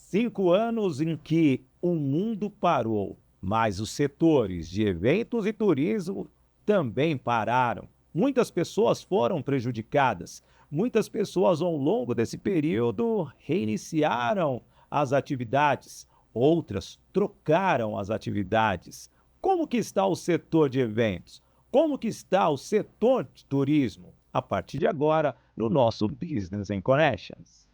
5 anos em que o mundo parou, mas os setores de eventos e turismo também pararam. Muitas pessoas foram prejudicadas. Muitas pessoas, ao longo desse período, reiniciaram as atividades. Outras trocaram as atividades. Como que está o setor de eventos? Como que está o setor de turismo? A partir de agora, no nosso Business and Connections.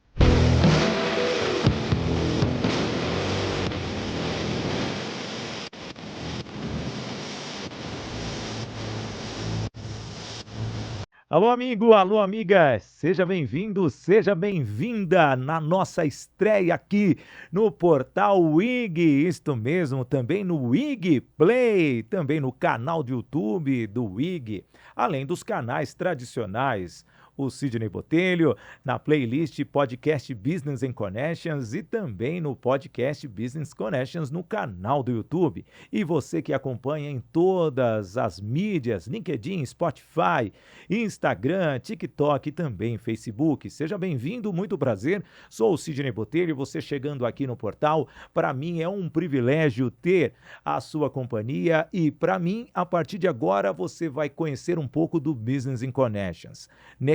Alô, amigo, alô, amiga, seja bem-vindo, seja bem-vinda na nossa estreia aqui no portal WIG, isto mesmo, também no WIG Play, também no canal do YouTube do WIG, além dos canais tradicionais, o Sidney Botelho, na playlist Podcast Business and Connections e também no Podcast Business Connections no canal do YouTube. E você que acompanha em todas as mídias, LinkedIn, Spotify, Instagram, TikTok e também Facebook. Seja bem-vindo, muito prazer. Sou o Sidney Botelho e você chegando aqui no portal. Para mim é um privilégio ter a sua companhia e para mim, a partir de agora, você vai conhecer um pouco do Business in Connections.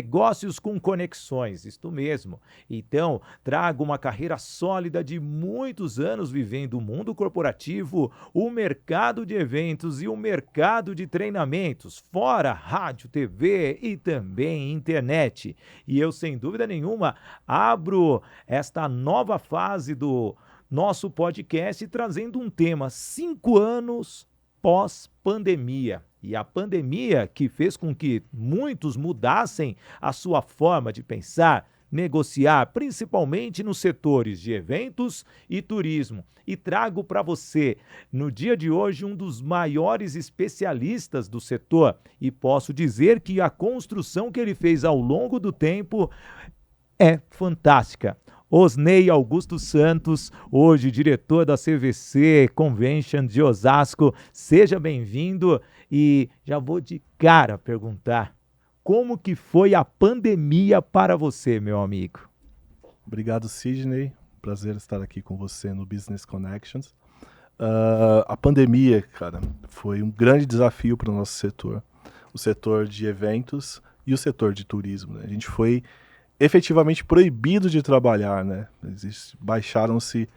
Negócios com conexões, isto mesmo. Então, trago uma carreira sólida de muitos anos vivendo o mundo corporativo, o mercado de eventos e o mercado de treinamentos, fora rádio, TV e também internet. E eu, sem dúvida nenhuma, abro esta nova fase do nosso podcast trazendo um tema: 5 anos pós-pandemia. E a pandemia que fez com que muitos mudassem a sua forma de pensar, negociar, principalmente nos setores de eventos e turismo. E trago para você, no dia de hoje, um dos maiores especialistas do setor. E posso dizer que a construção que ele fez ao longo do tempo é fantástica. Osney Augusto Santos, hoje diretor da CVC Convention de Osasco. Seja bem-vindo e já vou de cara perguntar: como que foi a pandemia para você, meu amigo? Obrigado, Sidney. Prazer estar aqui com você no Business Connections. A pandemia, cara, foi um grande desafio para o nosso setor. O setor de eventos e o setor de turismo, né? A gente foi efetivamente proibido de trabalhar, né? Baixaram-se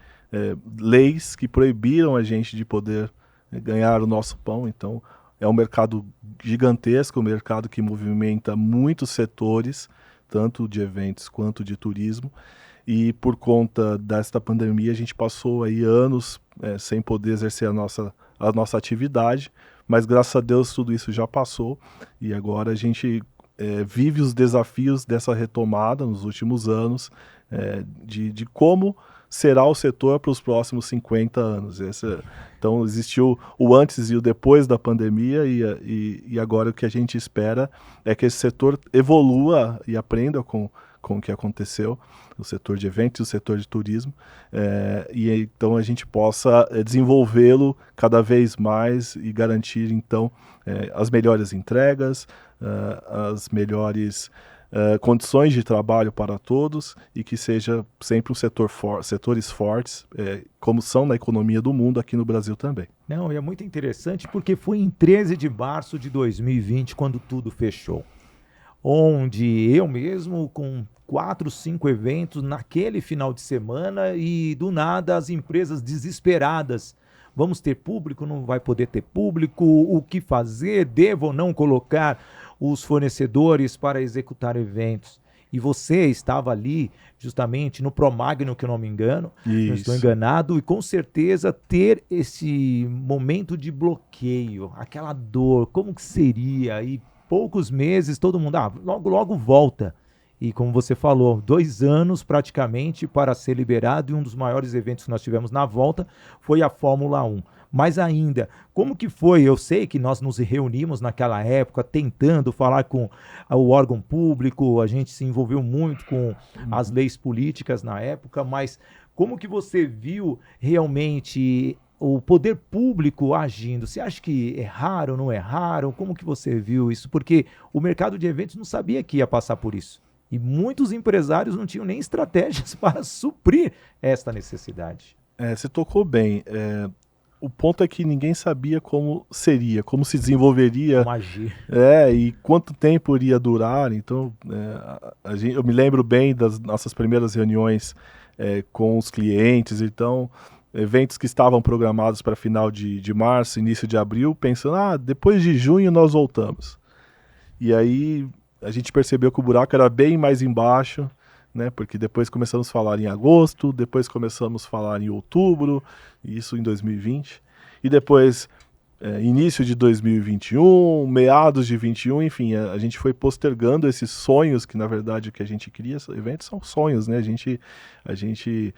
leis que proibiram a gente de poder ganhar o nosso pão. Então, é um mercado gigantesco, um mercado que movimenta muitos setores, tanto de eventos quanto de turismo. E por conta desta pandemia, a gente passou aí anos sem poder exercer a nossa atividade, mas graças a Deus tudo isso já passou e agora a gente vive os desafios dessa retomada nos últimos anos, de como será o setor para os próximos 50 anos. Então, existiu o antes e o depois da pandemia e agora o que a gente espera é que esse setor evolua e aprenda com o que aconteceu, o setor de eventos e o setor de turismo, e então a gente possa desenvolvê-lo cada vez mais e garantir, então, as melhores entregas, as melhores condições de trabalho para todos e que seja sempre um setores fortes, como são na economia do mundo, aqui no Brasil também. Não, e é muito interessante porque foi em 13 de março de 2020 quando tudo fechou, onde eu mesmo com 4, 5 eventos naquele final de semana e do nada as empresas desesperadas. Vamos ter público? Não vai poder ter público? O que fazer? Devo ou não colocar os fornecedores para executar eventos? E você estava ali justamente no Promagno, que eu não me engano, não estou enganado, e com certeza ter esse momento de bloqueio, aquela dor, como que seria? E poucos meses, todo mundo, logo, logo volta. E como você falou, 2 anos praticamente para ser liberado, e um dos maiores eventos que nós tivemos na volta foi a Fórmula 1. Mas ainda, como que foi? Eu sei que nós nos reunimos naquela época tentando falar com o órgão público, a gente se envolveu muito com as leis políticas na época, mas como que você viu realmente o poder público agindo? Você acha que erraram, não erraram? Como que você viu isso? Porque o mercado de eventos não sabia que ia passar por isso. E muitos empresários não tinham nem estratégias para suprir esta necessidade. Você tocou bem. O ponto é que ninguém sabia como seria, como se desenvolveria, Como agir. e quanto tempo iria durar. Então, eu me lembro bem das nossas primeiras reuniões com os clientes. Então, eventos que estavam programados para final de março, início de abril, pensando, depois de junho nós voltamos. E aí a gente percebeu que o buraco era bem mais embaixo, né? Porque depois começamos a falar em agosto, depois começamos a falar em outubro, isso em 2020, e depois início de 2021, meados de 21, enfim, a gente foi postergando esses sonhos que na verdade o que a gente cria, eventos são sonhos, né? A gente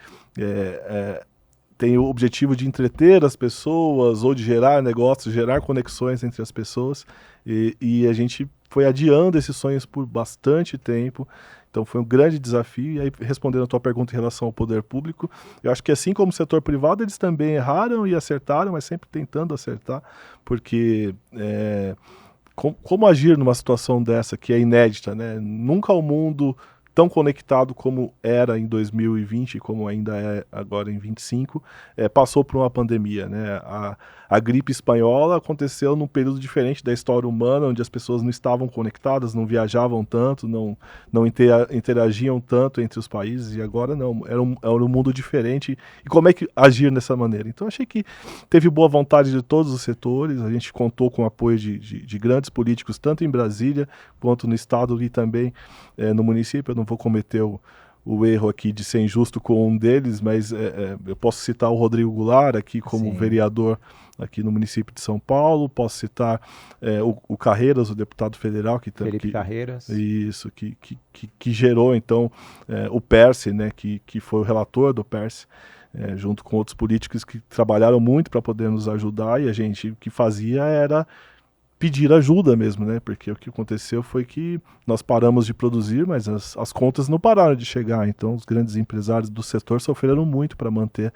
tem o objetivo de entreter as pessoas ou de gerar negócios, gerar conexões entre as pessoas, e a gente foi adiando esses sonhos por bastante tempo. Então foi um grande desafio. E aí, respondendo a tua pergunta em relação ao poder público, eu acho que assim como o setor privado, eles também erraram e acertaram, mas sempre tentando acertar, porque como agir numa situação dessa que é inédita, né? Nunca o mundo tão conectado como era em 2020, como ainda é agora em 25, passou por uma pandemia, né? A gripe espanhola aconteceu num período diferente da história humana, onde as pessoas não estavam conectadas, não viajavam tanto, não interagiam tanto entre os países, e agora não, era um mundo diferente. E como é que agir nessa maneira? Então achei que teve boa vontade de todos os setores, a gente contou com o apoio de grandes políticos, tanto em Brasília quanto no estado e também no município. Eu não vou cometer o erro aqui de ser injusto com um deles, mas eu posso citar o Rodrigo Goulart aqui como Sim. vereador aqui no município de São Paulo, posso citar o Carreiras, o deputado federal, Felipe Carreiras. Isso, que gerou então o PERSE, né, que foi o relator do PERSE, junto com outros políticos que trabalharam muito para poder nos ajudar, e a gente o que fazia era pedir ajuda mesmo, né? Porque o que aconteceu foi que nós paramos de produzir, mas as contas não pararam de chegar. Então, os grandes empresários do setor sofreram muito para manter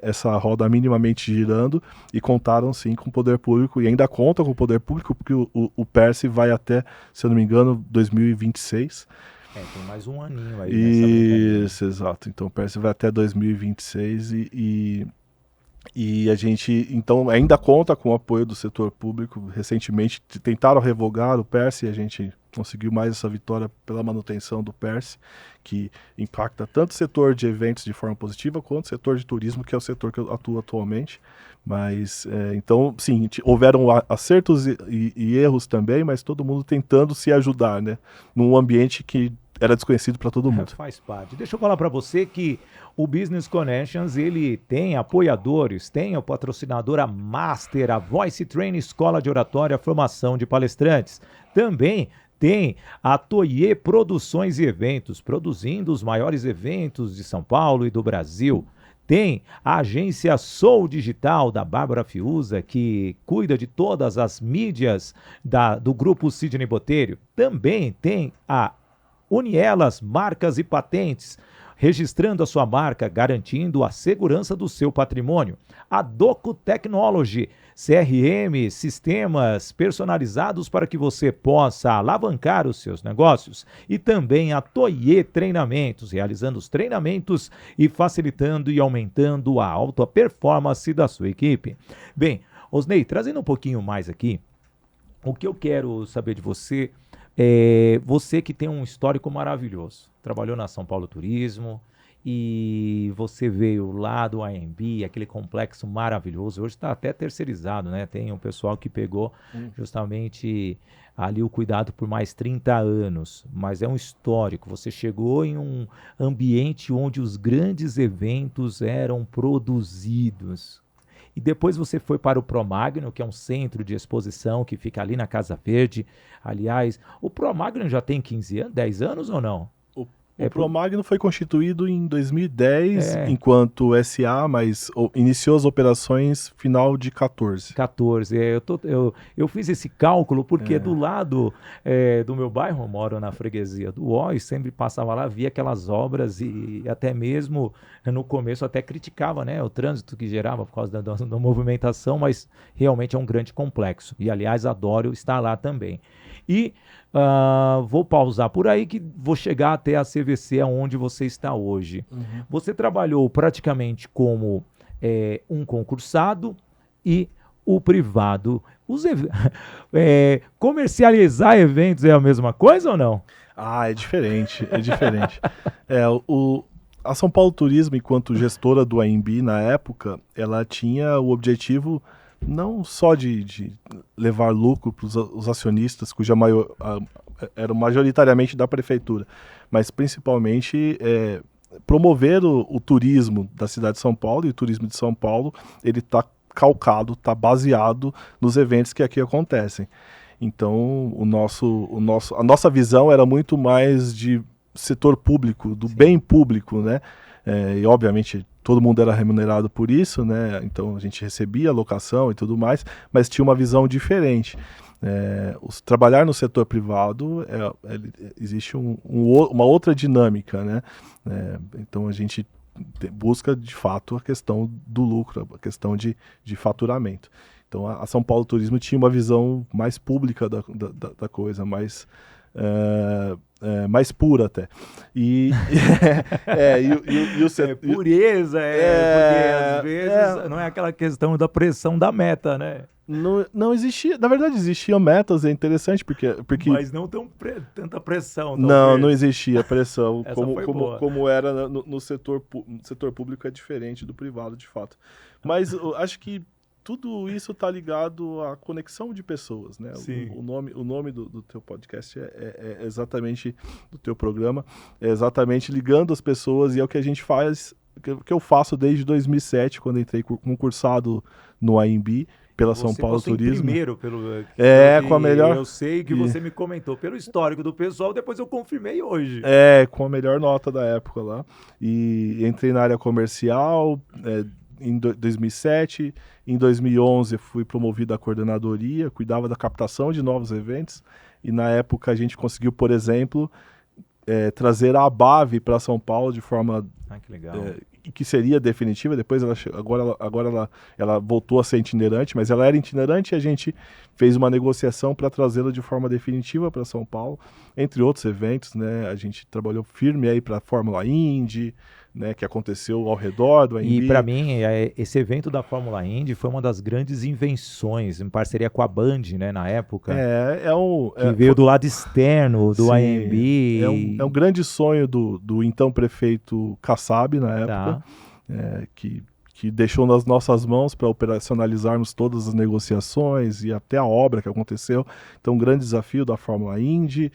essa roda minimamente girando, e contaram sim com o poder público, e ainda contam com o poder público, porque o PERSE vai até, se eu não me engano, 2026. Tem mais um aninho aí. Isso, exato. Então, o PERSE vai até 2026 e a gente, então, ainda conta com o apoio do setor público. Recentemente tentaram revogar o PERSE e a gente conseguiu mais essa vitória pela manutenção do PERSE, que impacta tanto o setor de eventos de forma positiva quanto o setor de turismo, que é o setor que eu atuo atualmente. Mas, então, sim, houveram acertos e erros também, mas todo mundo tentando se ajudar, né? Num ambiente que era desconhecido para todo mundo. Faz parte. Deixa eu falar para você que o Business Connections, ele tem apoiadores, tem o patrocinador, a Master, a Voice Training, Escola de Oratória, Formação de Palestrantes. Também tem a Toye Produções e Eventos, produzindo os maiores eventos de São Paulo e do Brasil. Tem a agência Soul Digital, da Bárbara Fiuza, que cuida de todas as mídias do grupo Sidney Botelho. Também tem a Unielas Marcas e Patentes, registrando a sua marca, garantindo a segurança do seu patrimônio. A Doco Technology, CRM, sistemas personalizados para que você possa alavancar os seus negócios. E também a Toye Treinamentos, realizando os treinamentos e facilitando e aumentando a alta performance da sua equipe. Bem, Osnei, trazendo um pouquinho mais aqui, o que eu quero saber de você, você que tem um histórico maravilhoso, trabalhou na São Paulo Turismo e você veio lá do AMB, aquele complexo maravilhoso, hoje está até terceirizado, né? Tem um pessoal que pegou justamente ali o cuidado por mais 30 anos, mas é um histórico. Você chegou em um ambiente onde os grandes eventos eram produzidos. E depois você foi para o Promagno, que é um centro de exposição que fica ali na Casa Verde. Aliás, o Promagno já tem 15 anos, 10 anos ou não? O Promagno foi constituído em 2010 enquanto SA, mas iniciou as operações final de 14. Eu fiz esse cálculo porque do lado do meu bairro, eu moro na freguesia do Ó, e sempre passava lá, via aquelas obras e até mesmo no começo até criticava, né, o trânsito que gerava por causa da movimentação, mas realmente é um grande complexo. E aliás, adoro estar lá também. E Vou pausar por aí que vou chegar até a CVC, aonde você está hoje. Você trabalhou praticamente como um concursado e o privado. Comercializar eventos é a mesma coisa ou não? Ah, é diferente, é diferente. A São Paulo Turismo, enquanto gestora do AMB na época, ela tinha o objetivo não só de levar lucro para os acionistas, cuja eram majoritariamente da prefeitura, mas principalmente promover o turismo da cidade de São Paulo, e o turismo de São Paulo ele está calcado, está baseado nos eventos que aqui acontecem. Então, a nossa visão era muito mais de setor público, do bem público, né? E obviamente todo mundo era remunerado por isso, né? Então a gente recebia locação e tudo mais, mas tinha uma visão diferente. Trabalhar no setor privado existe uma outra dinâmica, né? Então a gente busca de fato a questão do lucro, a questão de faturamento. Então a São Paulo Turismo tinha uma visão mais pública da coisa, mais pura até. E o setor... pureza, porque às vezes não é aquela questão da pressão da meta, né? Não existia, na verdade existiam metas, é interessante porque mas não tanta pressão. Não existia pressão como era no setor público, é diferente do privado de fato. Mas eu acho que tudo isso está ligado à conexão de pessoas, né? O nome do teu podcast é exatamente, do teu programa, é exatamente ligando as pessoas, e é o que a gente faz, que eu faço desde 2007, quando entrei concursado no AMB, pela São Paulo Turismo. Primeiro, com a melhor... Eu sei que você me comentou pelo histórico do pessoal, depois eu confirmei hoje. Com a melhor nota da época lá. E entrei na área comercial em 2007. Em 2011 fui promovido à coordenadoria, cuidava da captação de novos eventos. E na época a gente conseguiu, por exemplo, trazer a ABAV para São Paulo de forma... que legal. Que seria definitiva. Depois ela voltou a ser itinerante, mas ela era itinerante e a gente fez uma negociação para trazê-la de forma definitiva para São Paulo, entre outros eventos, né? A gente trabalhou firme aí para a Fórmula Indy, né, que aconteceu ao redor do AMB. E para mim, esse evento da Fórmula Indy foi uma das grandes invenções, em parceria com a Band, né, na época. Que veio do lado externo do AMB. É um grande sonho do então prefeito Kassab, na época, que deixou nas nossas mãos para operacionalizarmos todas as negociações e até a obra que aconteceu. Então, um grande desafio da Fórmula Indy,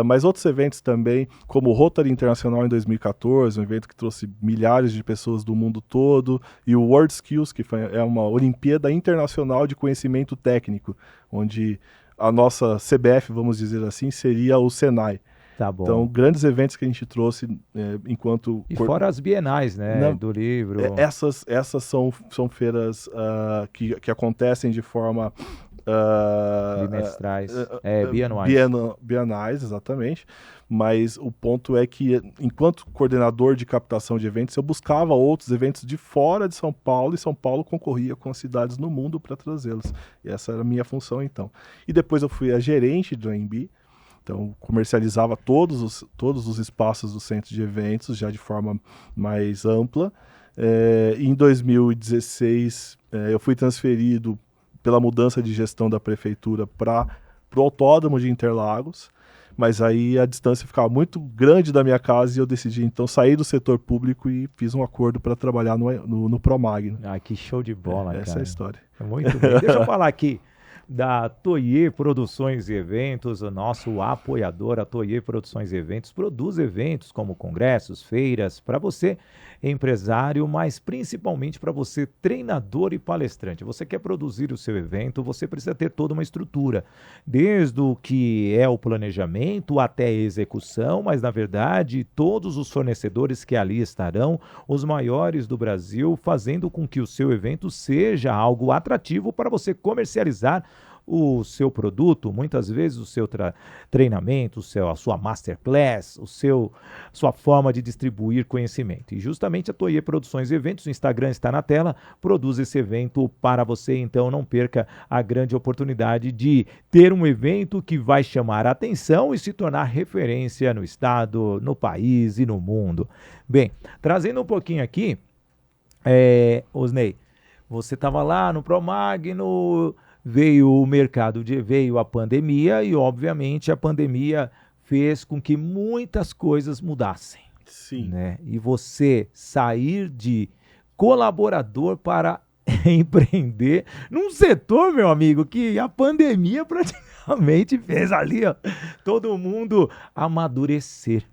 mas outros eventos também, como o Rotary Internacional em 2014, um evento que trouxe milhares de pessoas do mundo todo, e o World Skills, que é uma Olimpíada Internacional de Conhecimento Técnico, onde a nossa CBF, vamos dizer assim, seria o Senai. Tá bom. Então, grandes eventos que a gente trouxe enquanto... E fora as bienais, né, do livro. Essas são feiras que acontecem de forma... bimestrais, bienais, exatamente. Mas o ponto é que, enquanto coordenador de captação de eventos, eu buscava outros eventos de fora de São Paulo, e São Paulo concorria com as cidades no mundo para trazê-los. E essa era a minha função, então. E depois eu fui a gerente do AMB. Então, comercializava todos os espaços do centro de eventos, já de forma mais ampla. Em 2016, eu fui transferido pela mudança de gestão da prefeitura para o Autódromo de Interlagos, mas aí a distância ficava muito grande da minha casa e eu decidi, então, sair do setor público e fiz um acordo para trabalhar no Promagno. Que show de bola, cara. Essa é a história. Muito bem. Deixa eu falar aqui da Toyer Produções e Eventos, o nosso apoiador. A Toyer Produções e Eventos produz eventos como congressos, feiras, para você, empresário, mas principalmente para você, treinador e palestrante. Você quer produzir o seu evento, você precisa ter toda uma estrutura, desde o que é o planejamento até a execução, mas na verdade todos os fornecedores que ali estarão, os maiores do Brasil, fazendo com que o seu evento seja algo atrativo para você comercializar o seu produto, muitas vezes o seu treinamento, a sua masterclass, sua forma de distribuir conhecimento. E justamente a Toye Produções e Eventos, o Instagram está na tela, produz esse evento para você, então não perca a grande oportunidade de ter um evento que vai chamar a atenção e se tornar referência no estado, no país e no mundo. Bem, trazendo um pouquinho aqui, Osney, você estava lá no Promagno, veio a pandemia e, obviamente, a pandemia fez com que muitas coisas mudassem. Sim. Né? E você sair de colaborador para empreender num setor, meu amigo, que a pandemia praticamente fez ali, ó, todo mundo amadurecer.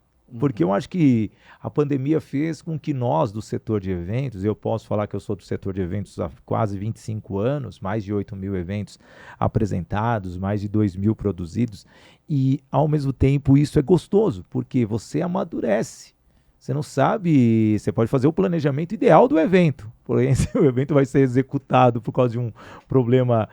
Porque eu acho que a pandemia fez com que nós do setor de eventos, eu posso falar que eu sou do setor de eventos há quase 25 anos, mais de 8 mil eventos apresentados, mais de 2 mil produzidos, e ao mesmo tempo isso é gostoso, porque você amadurece. Você não sabe, você pode fazer o planejamento ideal do evento, porém se o evento vai ser executado por causa de um problema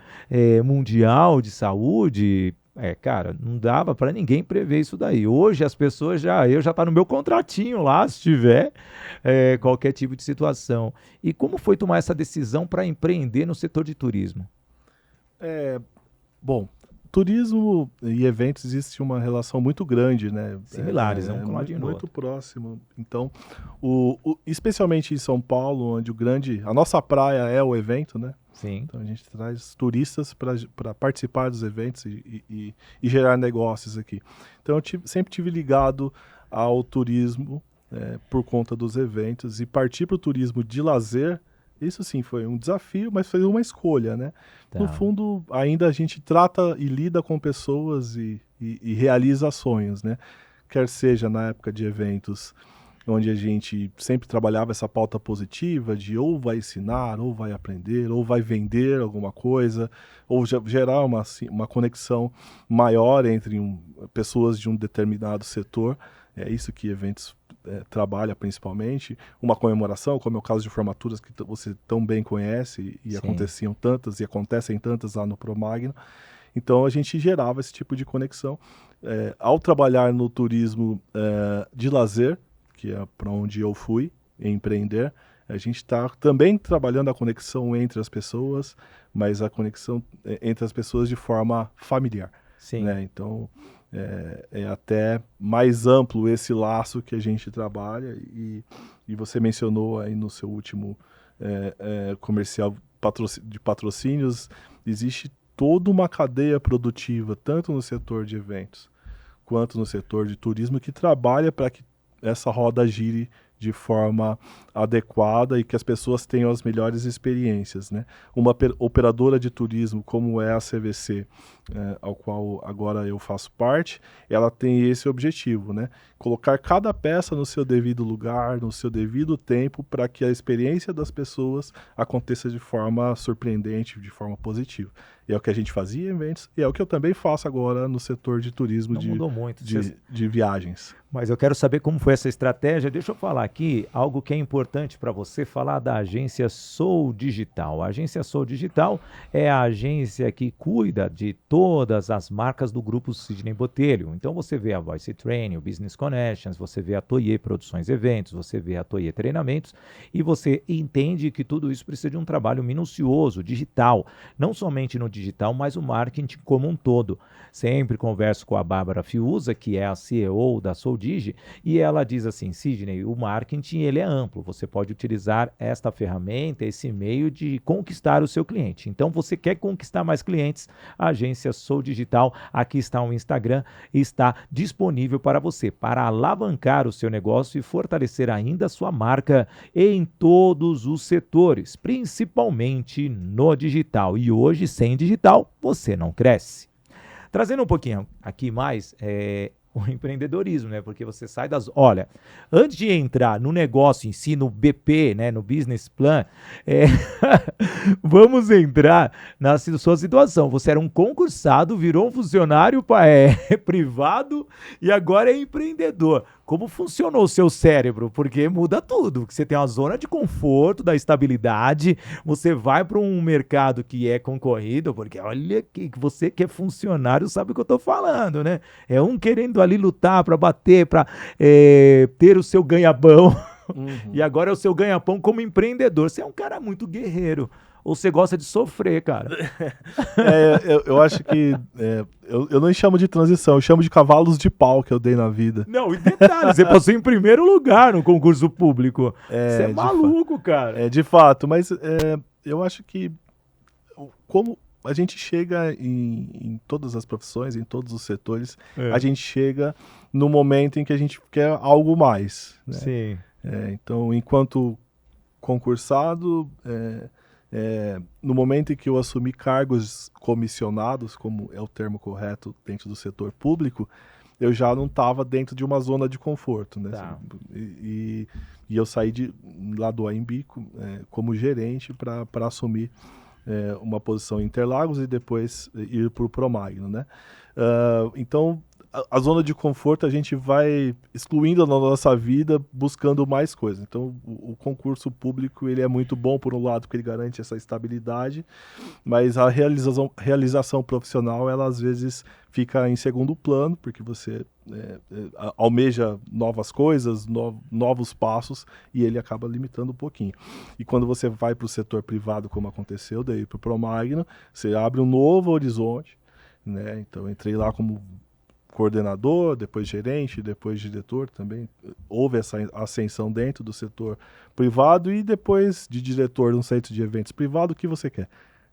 mundial de saúde, cara, não dava para ninguém prever isso daí. Hoje as pessoas eu já tá no meu contratinho lá, se tiver qualquer tipo de situação. E como foi tomar essa decisão para empreender no setor de turismo? Bom, turismo e eventos existe uma relação muito grande, né? Similares, um coladinho no muito outro. próximo. Então, especialmente em São Paulo, onde a nossa praia é o evento, né? Sim. Então a gente traz turistas para participar dos eventos e gerar negócios aqui. Então eu sempre tive ligado ao turismo por conta dos eventos e partir para o turismo de lazer. Isso sim foi um desafio, mas foi uma escolha, né? Tá. No fundo, ainda a gente trata e lida com pessoas e realiza sonhos, né? Quer seja na época de eventos, onde a gente sempre trabalhava essa pauta positiva de ou vai ensinar, ou vai aprender, ou vai vender alguma coisa, ou gerar uma conexão maior entre pessoas de um determinado setor. É isso que eventos trabalha principalmente, uma comemoração, como é o caso de formaturas que você tão bem conhece e aconteciam tantas e acontecem tantas lá no Promagno. Então a gente gerava esse tipo de conexão. Ao trabalhar no turismo de lazer, que é para onde eu fui empreender, a gente está também trabalhando a conexão entre as pessoas, mas a conexão entre as pessoas de forma familiar. Sim. Né? Então é até mais amplo esse laço que a gente trabalha e você mencionou aí no seu último comercial de patrocínios, existe toda uma cadeia produtiva, tanto no setor de eventos quanto no setor de turismo, que trabalha para que essa roda gire de forma adequada e que as pessoas tenham as melhores experiências, né? Uma operadora de turismo como é a CVC, ao qual agora eu faço parte, ela tem esse objetivo, né? Colocar cada peça no seu devido lugar, no seu devido tempo, para que a experiência das pessoas aconteça de forma surpreendente, de forma positiva. E é o que a gente fazia em eventos, e é o que eu também faço agora no setor de turismo. Não mudou muito. De viagens. Mas eu quero saber como foi essa estratégia. Deixa eu falar aqui algo que é importante para você falar da agência Soul Digital. A agência Soul Digital é a agência que cuida de todas as marcas do grupo Sidney Botelho. Então você vê a Voice Training, o Business Connections, você vê a Toye Produções e Eventos, você vê a Toye Treinamentos e você entende que tudo isso precisa de um trabalho minucioso, digital. Não somente no digital, mas o marketing como um todo. Sempre converso com a Bárbara Fiuza, que é a CEO da Soul Digi, e ela diz assim: Sidney, o marketing ele é amplo, você pode utilizar esta ferramenta, esse meio de conquistar o seu cliente. Então você quer conquistar mais clientes, a agência Soul Digital, aqui está o Instagram, está disponível para você, para alavancar o seu negócio e fortalecer ainda a sua marca em todos os setores, principalmente no digital. E hoje, sem digital, você não cresce. Trazendo um pouquinho aqui mais o empreendedorismo, né? Porque você sai das... Olha, antes de entrar no negócio em si, no BP, né? No Business Plan, vamos entrar na sua situação. Você era um concursado, virou um funcionário privado e agora é empreendedor. como funcionou o seu cérebro, porque muda tudo. Você tem uma zona de conforto, da estabilidade, você vai para um mercado que é concorrido, porque olha que você que é funcionário sabe o que eu estou falando, né? É um querendo ali lutar para bater, para ter o seu ganha-pão, e agora é o seu ganha-pão como empreendedor. Você é um cara muito guerreiro. Ou você gosta de sofrer, cara? Eu acho que eu não chamo de transição, eu chamo de cavalos de pau que eu dei na vida. Não, e detalhe, você passou em primeiro lugar no concurso público. Você é De maluco, cara. de fato, mas eu acho que como a gente chega em todas as profissões, em todos os setores, a gente chega no momento em que a gente quer algo mais, né? Sim. Então, enquanto concursado, no momento em que eu assumi cargos comissionados, como é o termo correto dentro do setor público, eu já não estava dentro de uma zona de conforto, né? Tá. E eu saí lá do AMB como gerente para assumir uma posição em Interlagos e depois ir para o Promagno, né? Então, a zona de conforto a gente vai excluindo na nossa vida, buscando mais coisas. Então, o concurso público ele é muito bom, por um lado, porque ele garante essa estabilidade, mas a realização profissional, ela às vezes fica em segundo plano, porque você almeja novas coisas, novos passos, e ele acaba limitando um pouquinho. E quando você vai para o setor privado, como aconteceu, daí para o Promagno, você abre um novo horizonte, né? Então, eu entrei lá como coordenador, depois gerente, depois diretor também. Houve essa ascensão dentro do setor privado e depois de diretor de um centro de eventos privado, o que você quer,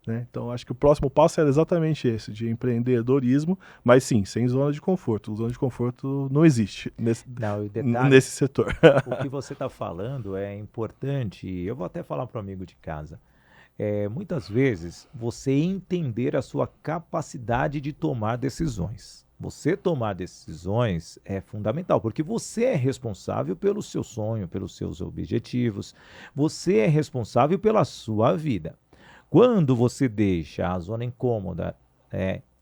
né? Então, acho que o próximo passo era exatamente esse, de empreendedorismo, mas sim, sem zona de conforto. Zona de conforto não existe nesse setor. O que você está falando é importante, eu vou até falar para o amigo de casa. Muitas vezes, você entender a sua capacidade de tomar decisões. Você tomar decisões é fundamental, porque você é responsável pelo seu sonho, pelos seus objetivos, você é responsável pela sua vida. Quando você deixa a zona incômoda,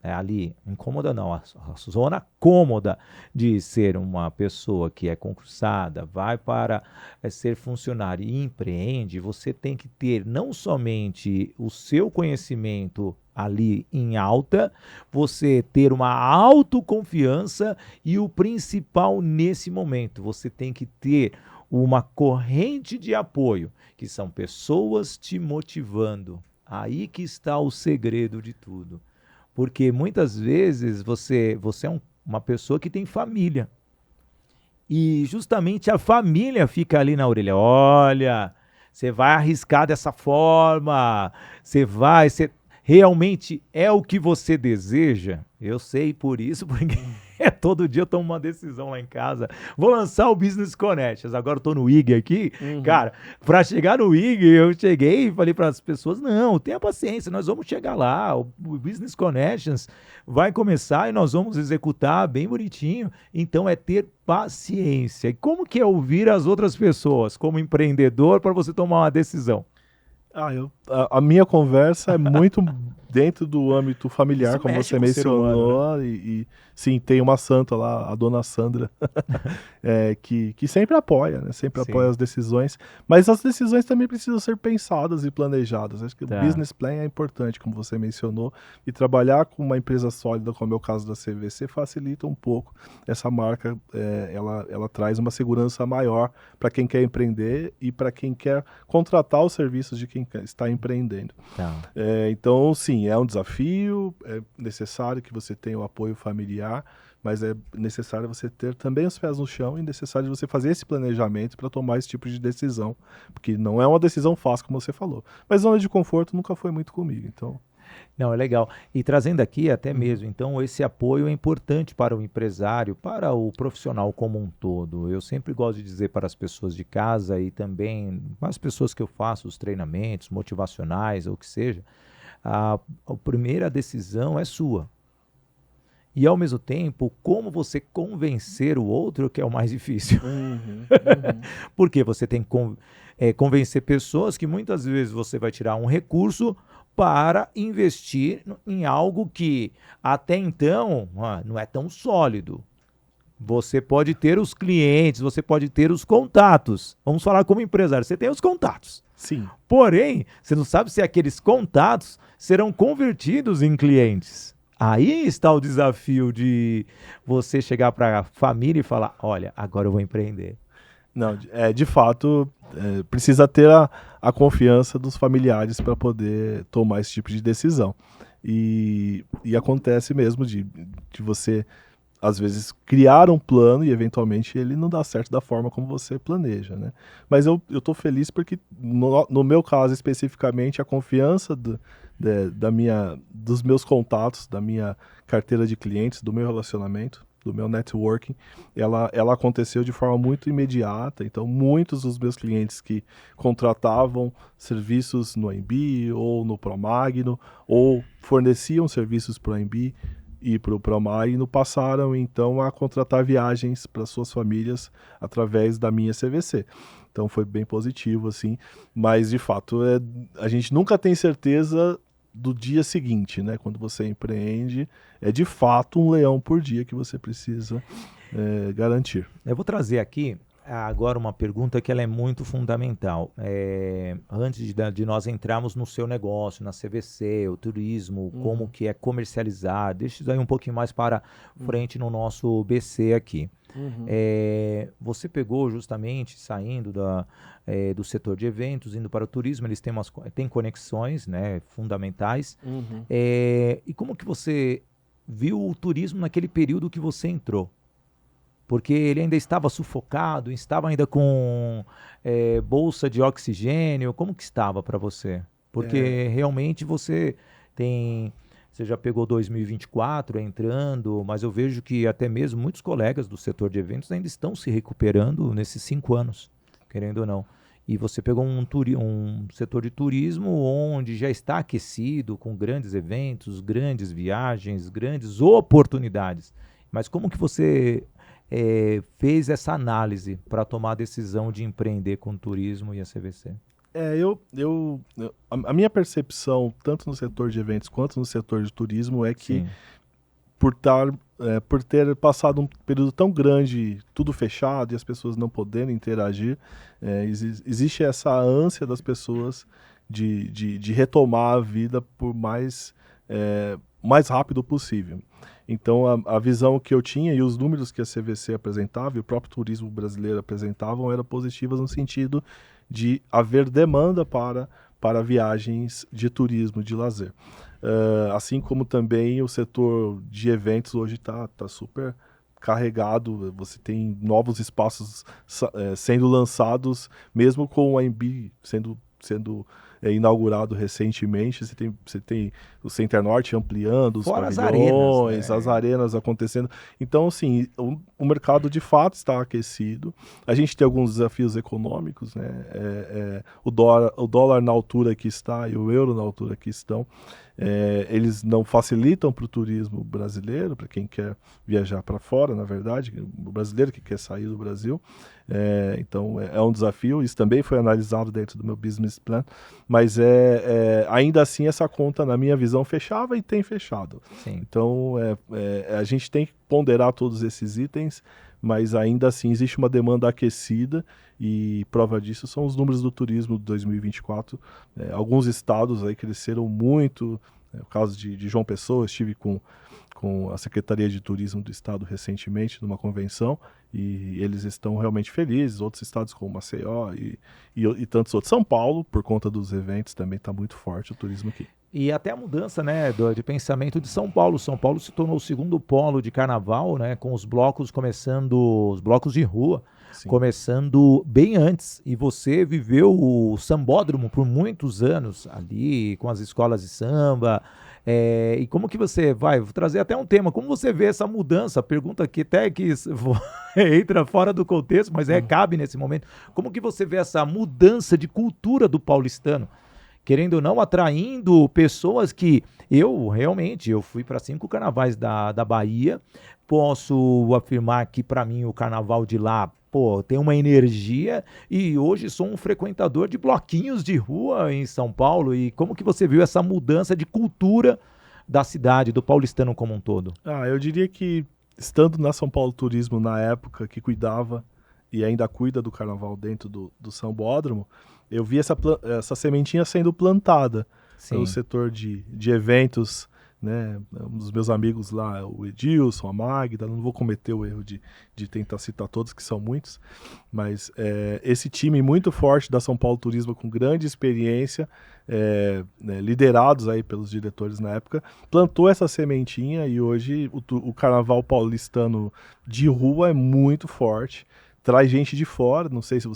ali, incômoda não, a zona cômoda de ser uma pessoa que é concursada, vai para ser funcionário e empreende, você tem que ter não somente o seu conhecimento ali em alta, você ter uma autoconfiança e o principal nesse momento, você tem que ter uma corrente de apoio, que são pessoas te motivando. Aí que está o segredo de tudo. Porque muitas vezes você é uma pessoa que tem família. E justamente a família fica ali na orelha. Olha, você vai arriscar dessa forma, você realmente é o que você deseja? Eu sei por isso, porque todo dia eu tomo uma decisão lá em casa. Vou lançar o Business Connections. Agora eu tô no IG aqui. Cara, para chegar no IG, eu cheguei e falei para as pessoas, não, tenha paciência, nós vamos chegar lá. O Business Connections vai começar e nós vamos executar bem bonitinho. Então é ter paciência. E como que é ouvir as outras pessoas como empreendedor para você tomar uma decisão? A minha conversa é muito dentro do âmbito familiar, Isso como mexe você com o ser mencionou, humano, né? e sim, tem uma santa lá, a dona Sandra, que sempre apoia, né? Sempre Sim. apoia as decisões, mas as decisões também precisam ser pensadas e planejadas. Acho que Tá. o business plan é importante, como você mencionou, e trabalhar com uma empresa sólida, como é o caso da CVC, facilita um pouco. Essa marca, ela traz uma segurança maior para quem quer empreender e para quem quer contratar os serviços de quem está empreendendo. Tá. Então, sim, é um desafio, é necessário que você tenha o apoio familiar, mas é necessário você ter também os pés no chão e necessário você fazer esse planejamento para tomar esse tipo de decisão, porque não é uma decisão fácil, como você falou. Mas zona de conforto nunca foi muito comigo, então... Não, é legal. E trazendo aqui até mesmo, então esse apoio é importante para o empresário, para o profissional como um todo. Eu sempre gosto de dizer para as pessoas de casa e também para as pessoas que eu faço os treinamentos motivacionais ou o que seja, a primeira decisão é sua. E ao mesmo tempo, como você convencer o outro que é o mais difícil. Porque você tem que convencer pessoas que muitas vezes você vai tirar um recurso para investir em algo que até então não é tão sólido. Você pode ter os clientes, você pode ter os contatos. Vamos falar como empresário, você tem os contatos. Sim. Porém, você não sabe se aqueles contatos serão convertidos em clientes. Aí está o desafio de você chegar para a família e falar, olha, agora eu vou empreender. Não, de fato, precisa ter a confiança dos familiares para poder tomar esse tipo de decisão. E acontece mesmo de você, às vezes, criar um plano e, eventualmente, ele não dá certo da forma como você planeja, né? Mas eu estou feliz porque, no meu caso especificamente, a confiança dos meus contatos, da minha carteira de clientes, do meu relacionamento, do meu networking, ela aconteceu de forma muito imediata. Então, muitos dos meus clientes que contratavam serviços no AMB ou no Promagno, ou forneciam serviços para o AMB e para o Promagno, passaram então a contratar viagens para suas famílias através da minha CVC. Então foi bem positivo, assim, mas de fato a gente nunca tem certeza do dia seguinte, né? Quando você empreende, é de fato um leão por dia que você precisa garantir. Eu vou trazer aqui agora uma pergunta que ela é muito fundamental. Antes de nós entrarmos no seu negócio, na CVC, o turismo, como que é comercializar, deixa isso aí um pouquinho mais para frente no nosso BC aqui. Você pegou justamente, saindo do setor de eventos, indo para o turismo, eles têm conexões, né, fundamentais. E como que você viu o turismo naquele período que você entrou? Porque ele ainda estava sufocado, estava ainda com bolsa de oxigênio. Como que estava para você? Porque realmente você já pegou 2024 entrando, mas eu vejo que até mesmo muitos colegas do setor de eventos ainda estão se recuperando nesses 5 anos, querendo ou não. E você pegou um setor de turismo onde já está aquecido, com grandes eventos, grandes viagens, grandes oportunidades. Mas como que você fez essa análise para tomar a decisão de empreender com o turismo e a CVC? A minha percepção, tanto no setor de eventos quanto no setor de turismo, é que por ter passado um período tão grande, tudo fechado e as pessoas não podendo interagir, existe essa ânsia das pessoas de retomar a vida por mais rápido possível. Então, a visão que eu tinha e os números que a CVC apresentava e o próprio turismo brasileiro apresentavam eram positivas no sentido de haver demanda para viagens de turismo, de lazer. Assim como também o setor de eventos hoje está super carregado, você tem novos espaços sendo lançados, mesmo com o AMB sendo inaugurado recentemente, você tem o Center Norte ampliando, os Fora pavilhões, as arenas, né? as arenas acontecendo. Então, assim, o mercado de fato está aquecido. A gente tem alguns desafios econômicos, né? O dólar na altura que está e o euro na altura que estão, eles não facilitam para o turismo brasileiro, para quem quer viajar para fora, na verdade, o brasileiro que quer sair do Brasil. Então é um desafio. Isso também foi analisado dentro do meu business plan, mas ainda assim essa conta, na minha visão, fechava e tem fechado. Sim. Então a gente tem que ponderar todos esses itens, mas ainda assim existe uma demanda aquecida e prova disso são os números do turismo de 2024. Alguns estados aí cresceram muito. O caso de João Pessoa, estive com a Secretaria de Turismo do Estado recentemente numa convenção e eles estão realmente felizes. Outros estados como Maceió e tantos outros. São Paulo, por conta dos eventos, também está muito forte o turismo aqui. E até a mudança, né, de pensamento de São Paulo. São Paulo se tornou o segundo polo de carnaval, né, com os blocos de rua, Sim. Começando bem antes. E você viveu o sambódromo por muitos anos ali, com as escolas de samba. E como que você vou trazer até um tema, como você vê essa mudança? Pergunta que até que entra fora do contexto, mas cabe nesse momento. Como que você vê essa mudança de cultura do paulistano? Querendo ou não, atraindo pessoas que eu fui para 5 carnavais da Bahia, posso afirmar que para mim o carnaval de lá, tem uma energia, e hoje sou um frequentador de bloquinhos de rua em São Paulo. E como que você viu essa mudança de cultura da cidade, do paulistano como um todo? Eu diria que estando na São Paulo Turismo na época que cuidava e ainda cuida do carnaval dentro do Sambódromo, eu vi essa sementinha sendo plantada pelo Sim. setor de eventos, né? Um dos meus amigos lá, o Edilson, a Magda, não vou cometer o erro de tentar citar todos, que são muitos, mas esse time muito forte da São Paulo Turismo, com grande experiência, né, liderados aí pelos diretores na época, plantou essa sementinha e hoje o carnaval paulistano de rua é muito forte, traz gente de fora, não sei se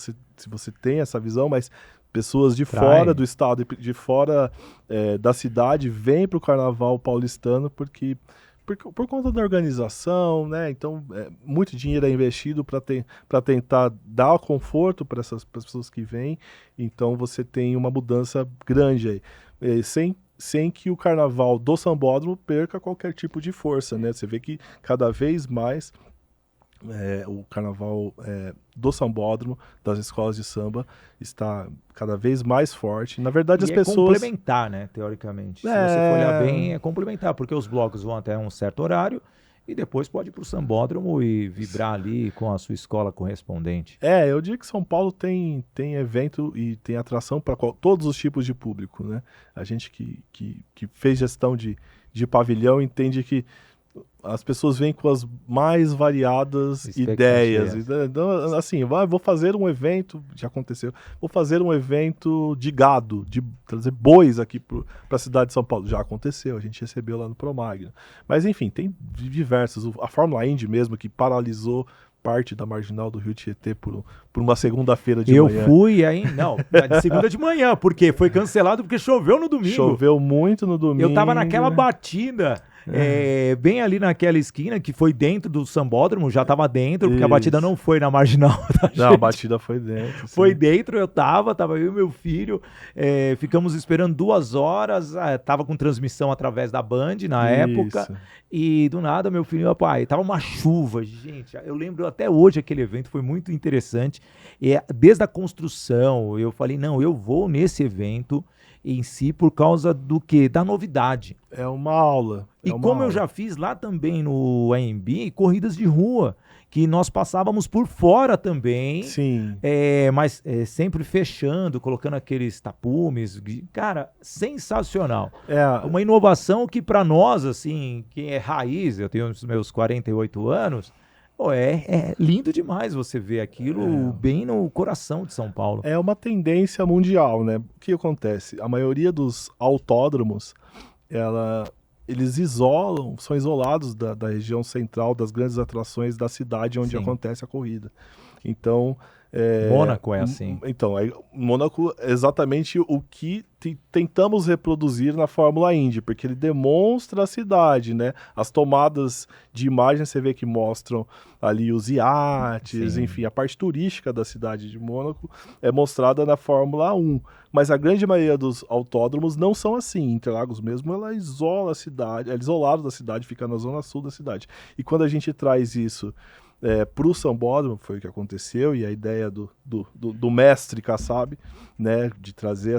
você tem essa visão, mas pessoas de fora do estado, de fora da cidade, vêm para o carnaval paulistano por conta da organização, né? Então, muito dinheiro é investido para tentar dar conforto para as pessoas que vêm. Então, você tem uma mudança grande aí. Sem que o carnaval do Sambódromo perca qualquer tipo de força, né? Você vê que cada vez mais o carnaval do Sambódromo, das escolas de samba, está cada vez mais forte. Na verdade, as E é pessoas... complementar, né, teoricamente. Se você for olhar bem, é complementar, porque os blocos vão até um certo horário e depois pode ir para o sambódromo e vibrar ali com a sua escola correspondente. Eu digo que São Paulo tem evento e tem atração para todos os tipos de público, né? A gente que fez gestão de pavilhão entende que as pessoas vêm com as mais variadas ideias. Então, assim, vou fazer um evento, já aconteceu, vou fazer um evento de gado, de trazer bois aqui para a cidade de São Paulo. Já aconteceu, a gente recebeu lá no Promagno. Mas, enfim, tem diversos. A Fórmula Indy mesmo, que paralisou parte da marginal do Rio Tietê por uma segunda-feira de manhã. Eu fui aí, não, de segunda de manhã, porque foi cancelado porque choveu no domingo. Choveu muito no domingo. Eu tava naquela batida, bem ali naquela esquina, que foi dentro do Sambódromo, já tava dentro, porque a batida não foi na marginal da gente. Não, a batida foi dentro. Sim. Foi dentro, eu tava eu e meu filho, ficamos esperando 2 horas, tava com transmissão através da Band na época, e do nada meu filho, pai, tava uma chuva, gente, eu lembro até hoje aquele evento, foi muito interessante, desde a construção, eu falei, não, eu vou nesse evento em si por causa do quê? Da novidade. É uma aula. E como eu já fiz lá também no AMB, corridas de rua, que nós passávamos por fora também. Sim. Mas sempre fechando, colocando aqueles tapumes. Cara, sensacional. Uma inovação que para nós, assim, que é raiz, eu tenho os meus 48 anos, é lindo demais você ver aquilo bem no coração de São Paulo. É uma tendência mundial, né? O que acontece? A maioria dos autódromos, eles são isolados da região central, das grandes atrações da cidade onde acontece a corrida. Então... Mônaco é assim. Então, Mônaco é exatamente o que tentamos reproduzir na Fórmula Indy, porque ele demonstra a cidade, né? As tomadas de imagem você vê que mostram ali os iates, enfim, a parte turística da cidade de Mônaco é mostrada na Fórmula 1. Mas a grande maioria dos autódromos não são assim. Interlagos mesmo, ela isola a cidade, é isolado da cidade, fica na zona sul da cidade. E quando a gente traz isso para o Sambódromo, foi o que aconteceu, e a ideia do mestre Kassab, né, de trazer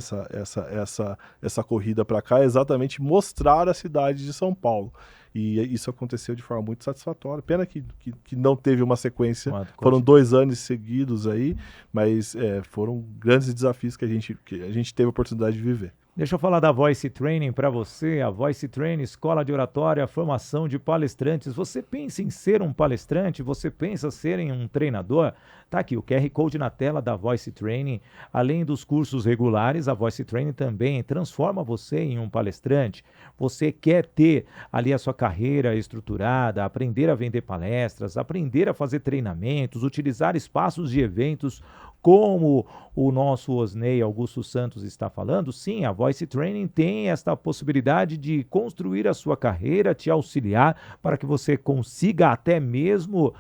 essa corrida para cá, é exatamente mostrar a cidade de São Paulo. E isso aconteceu de forma muito satisfatória. Pena que não teve uma sequência, foram 2 anos seguidos aí, mas foram grandes desafios que a gente teve a oportunidade de viver. Deixa eu falar da Voice Training para você. A Voice Training, escola de oratória, formação de palestrantes. Você pensa em ser um palestrante? Você pensa ser um treinador? Tá aqui o QR Code na tela da Voice Training. Além dos cursos regulares, a Voice Training também transforma você em um palestrante. Você quer ter ali a sua carreira estruturada, aprender a vender palestras, aprender a fazer treinamentos, utilizar espaços de eventos como o nosso Osney Augusto Santos está falando, sim, a Voice Training tem esta possibilidade de construir a sua carreira, te auxiliar para que você consiga até mesmo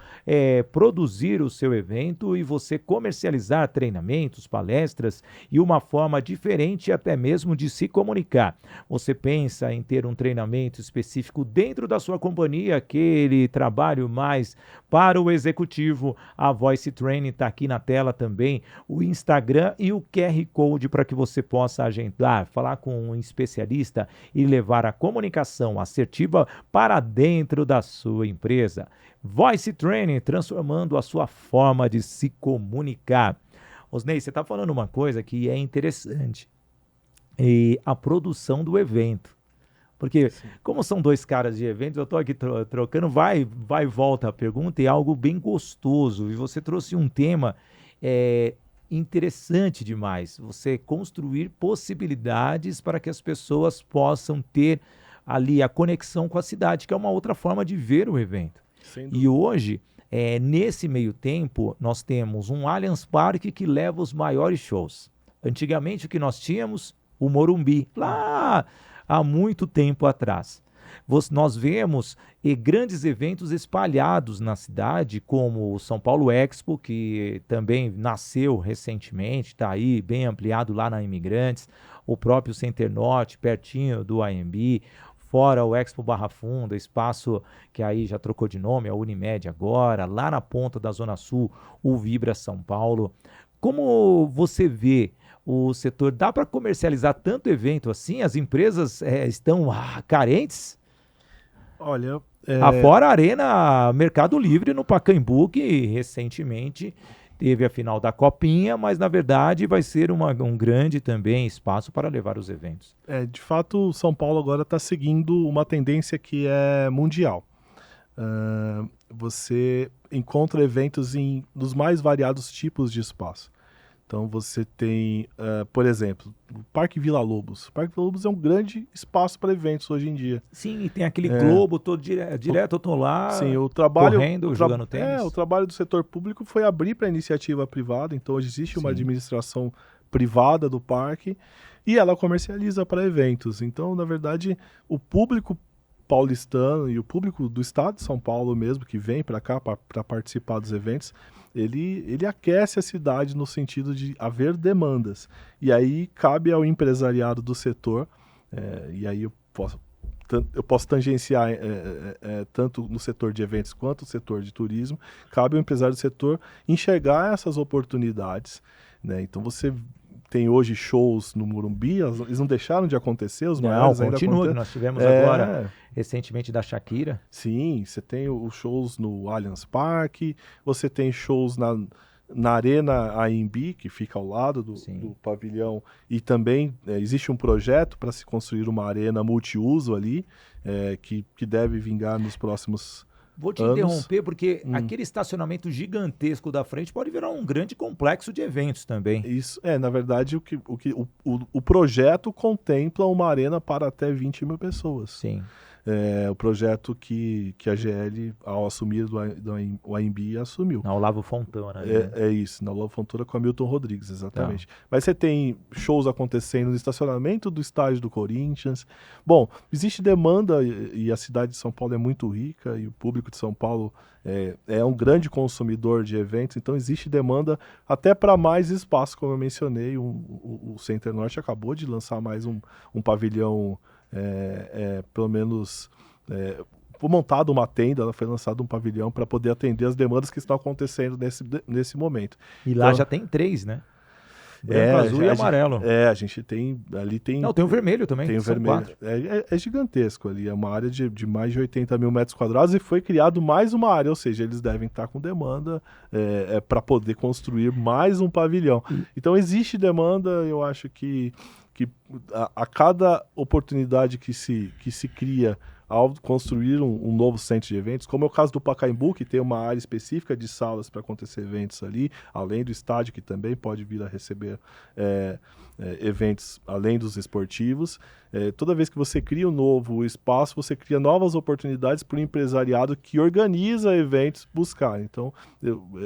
produzir o seu evento e você comercializar treinamentos, palestras e uma forma diferente até mesmo de se comunicar. Você pensa em ter um treinamento específico dentro da sua companhia, aquele trabalho mais para o executivo, a Voice Training está aqui na tela também, também o Instagram e o QR Code para que você possa agendar, falar com um especialista e levar a comunicação assertiva para dentro da sua empresa. Voice Training, transformando a sua forma de se comunicar. Osnei, você está falando uma coisa que é interessante, a produção do evento. Porque, como são dois caras de eventos, eu estou aqui trocando, vai e volta a pergunta, e é algo bem gostoso. E você trouxe um tema interessante demais. Você construir possibilidades para que as pessoas possam ter ali a conexão com a cidade, que é uma outra forma de ver o evento. E hoje, nesse meio tempo, nós temos um Allianz Parque que leva os maiores shows. Antigamente, o que nós tínhamos? O Morumbi, lá há muito tempo atrás. Nós vemos grandes eventos espalhados na cidade, como o São Paulo Expo, que também nasceu recentemente, está aí bem ampliado lá na Imigrantes, o próprio Center Norte, pertinho do AMB, fora o Expo Barra Funda, espaço que aí já trocou de nome, a Unimed agora, lá na ponta da Zona Sul, o Vibra São Paulo. Como você vê o setor? Dá para comercializar tanto evento assim? As empresas estão carentes? Olha, Afora a Arena Mercado Livre no Pacaembu, que recentemente teve a final da Copinha, mas na verdade vai ser um grande também espaço para levar os eventos. De fato, São Paulo agora está seguindo uma tendência que é mundial. Você encontra eventos nos mais variados tipos de espaço. Então você tem, por exemplo, o Parque Vila Lobos. O Parque Vila Lobos é um grande espaço para eventos hoje em dia. Sim, e tem aquele globo todo direto, eu tô lá, sim, correndo, jogando tênis. O trabalho do setor público foi abrir para a iniciativa privada, então hoje existe uma administração privada do parque e ela comercializa para eventos. Então, na verdade, o público paulistano e o público do estado de São Paulo mesmo, que vem para cá para participar dos eventos, ele aquece a cidade no sentido de haver demandas. E aí cabe ao empresariado do setor, e aí eu posso tangenciar tanto no setor de eventos quanto no setor de turismo, cabe ao empresário do setor enxergar essas oportunidades, né? Então você tem hoje shows no Morumbi, eles não deixaram de acontecer, os maiores ainda continua, que nós tivemos agora recentemente da Shakira. Sim, você tem os shows no Allianz Parque, você tem shows na Arena AMB, que fica ao lado do pavilhão, e também existe um projeto para se construir uma arena multiuso ali, que deve vingar nos próximos Vou te interromper, porque aquele estacionamento gigantesco da frente pode virar um grande complexo de eventos também. Isso, na verdade, o projeto contempla uma arena para até 20 mil pessoas. Sim. O projeto que a GL, ao assumir o AMB, assumiu. Na Olavo Fontana. Isso, na Olavo Fontana com a Milton Rodrigues, exatamente. Mas você tem shows acontecendo no estacionamento do estádio do Corinthians. Bom, existe demanda e a cidade de São Paulo é muito rica e o público de São Paulo é um grande consumidor de eventos, então existe demanda até para mais espaço, como eu mencionei. O Center Norte acabou de lançar mais um pavilhão, pelo menos foi montada uma tenda, foi lançado um pavilhão para poder atender as demandas que estão acontecendo nesse momento. E lá já tem 3, né? Branco, azul e amarelo. A gente tem ali Não, tem o vermelho também. Tem o vermelho. É gigantesco ali, é uma área de mais de 80 mil metros quadrados e foi criado mais uma área, ou seja, eles devem estar com demanda para poder construir mais um pavilhão. Então existe demanda, eu acho que a cada oportunidade que se cria ao construir um novo centro de eventos, como é o caso do Pacaembu, que tem uma área específica de salas para acontecer eventos ali, além do estádio, que também pode vir a receber eventos além dos esportivos. Toda vez que você cria um novo espaço, você cria novas oportunidades para o empresariado que organiza eventos buscar. Então,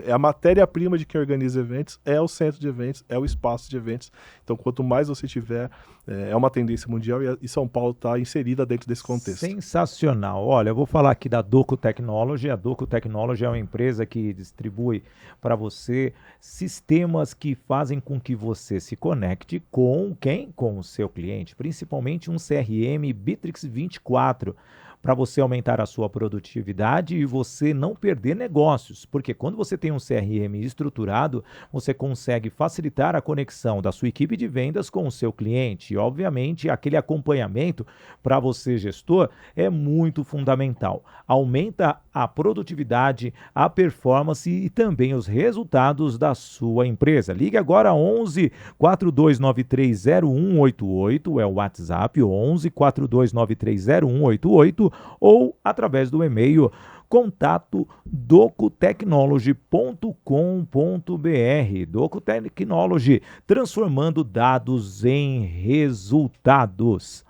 a matéria-prima de quem organiza eventos é o centro de eventos, é o espaço de eventos. Então, quanto mais você tiver, é uma tendência mundial e São Paulo está inserida dentro desse contexto. Sensacional. Olha, eu vou falar aqui da Doco Technology. A Doco Technology é uma empresa que distribui para você sistemas que fazem com que você se conecte com quem? Com o seu cliente, principalmente um CRM Bitrix 24, para você aumentar a sua produtividade e você não perder negócios, porque quando você tem um CRM estruturado, você consegue facilitar a conexão da sua equipe de vendas com o seu cliente. E, obviamente, aquele acompanhamento para você, gestor, é muito fundamental. Aumenta a produtividade, a performance e também os resultados da sua empresa. Ligue agora 11 4293 0188, é o WhatsApp 11 4293 0188, ou através do e-mail contato docutechnology.com.br. Docutechnology, transformando dados em resultados.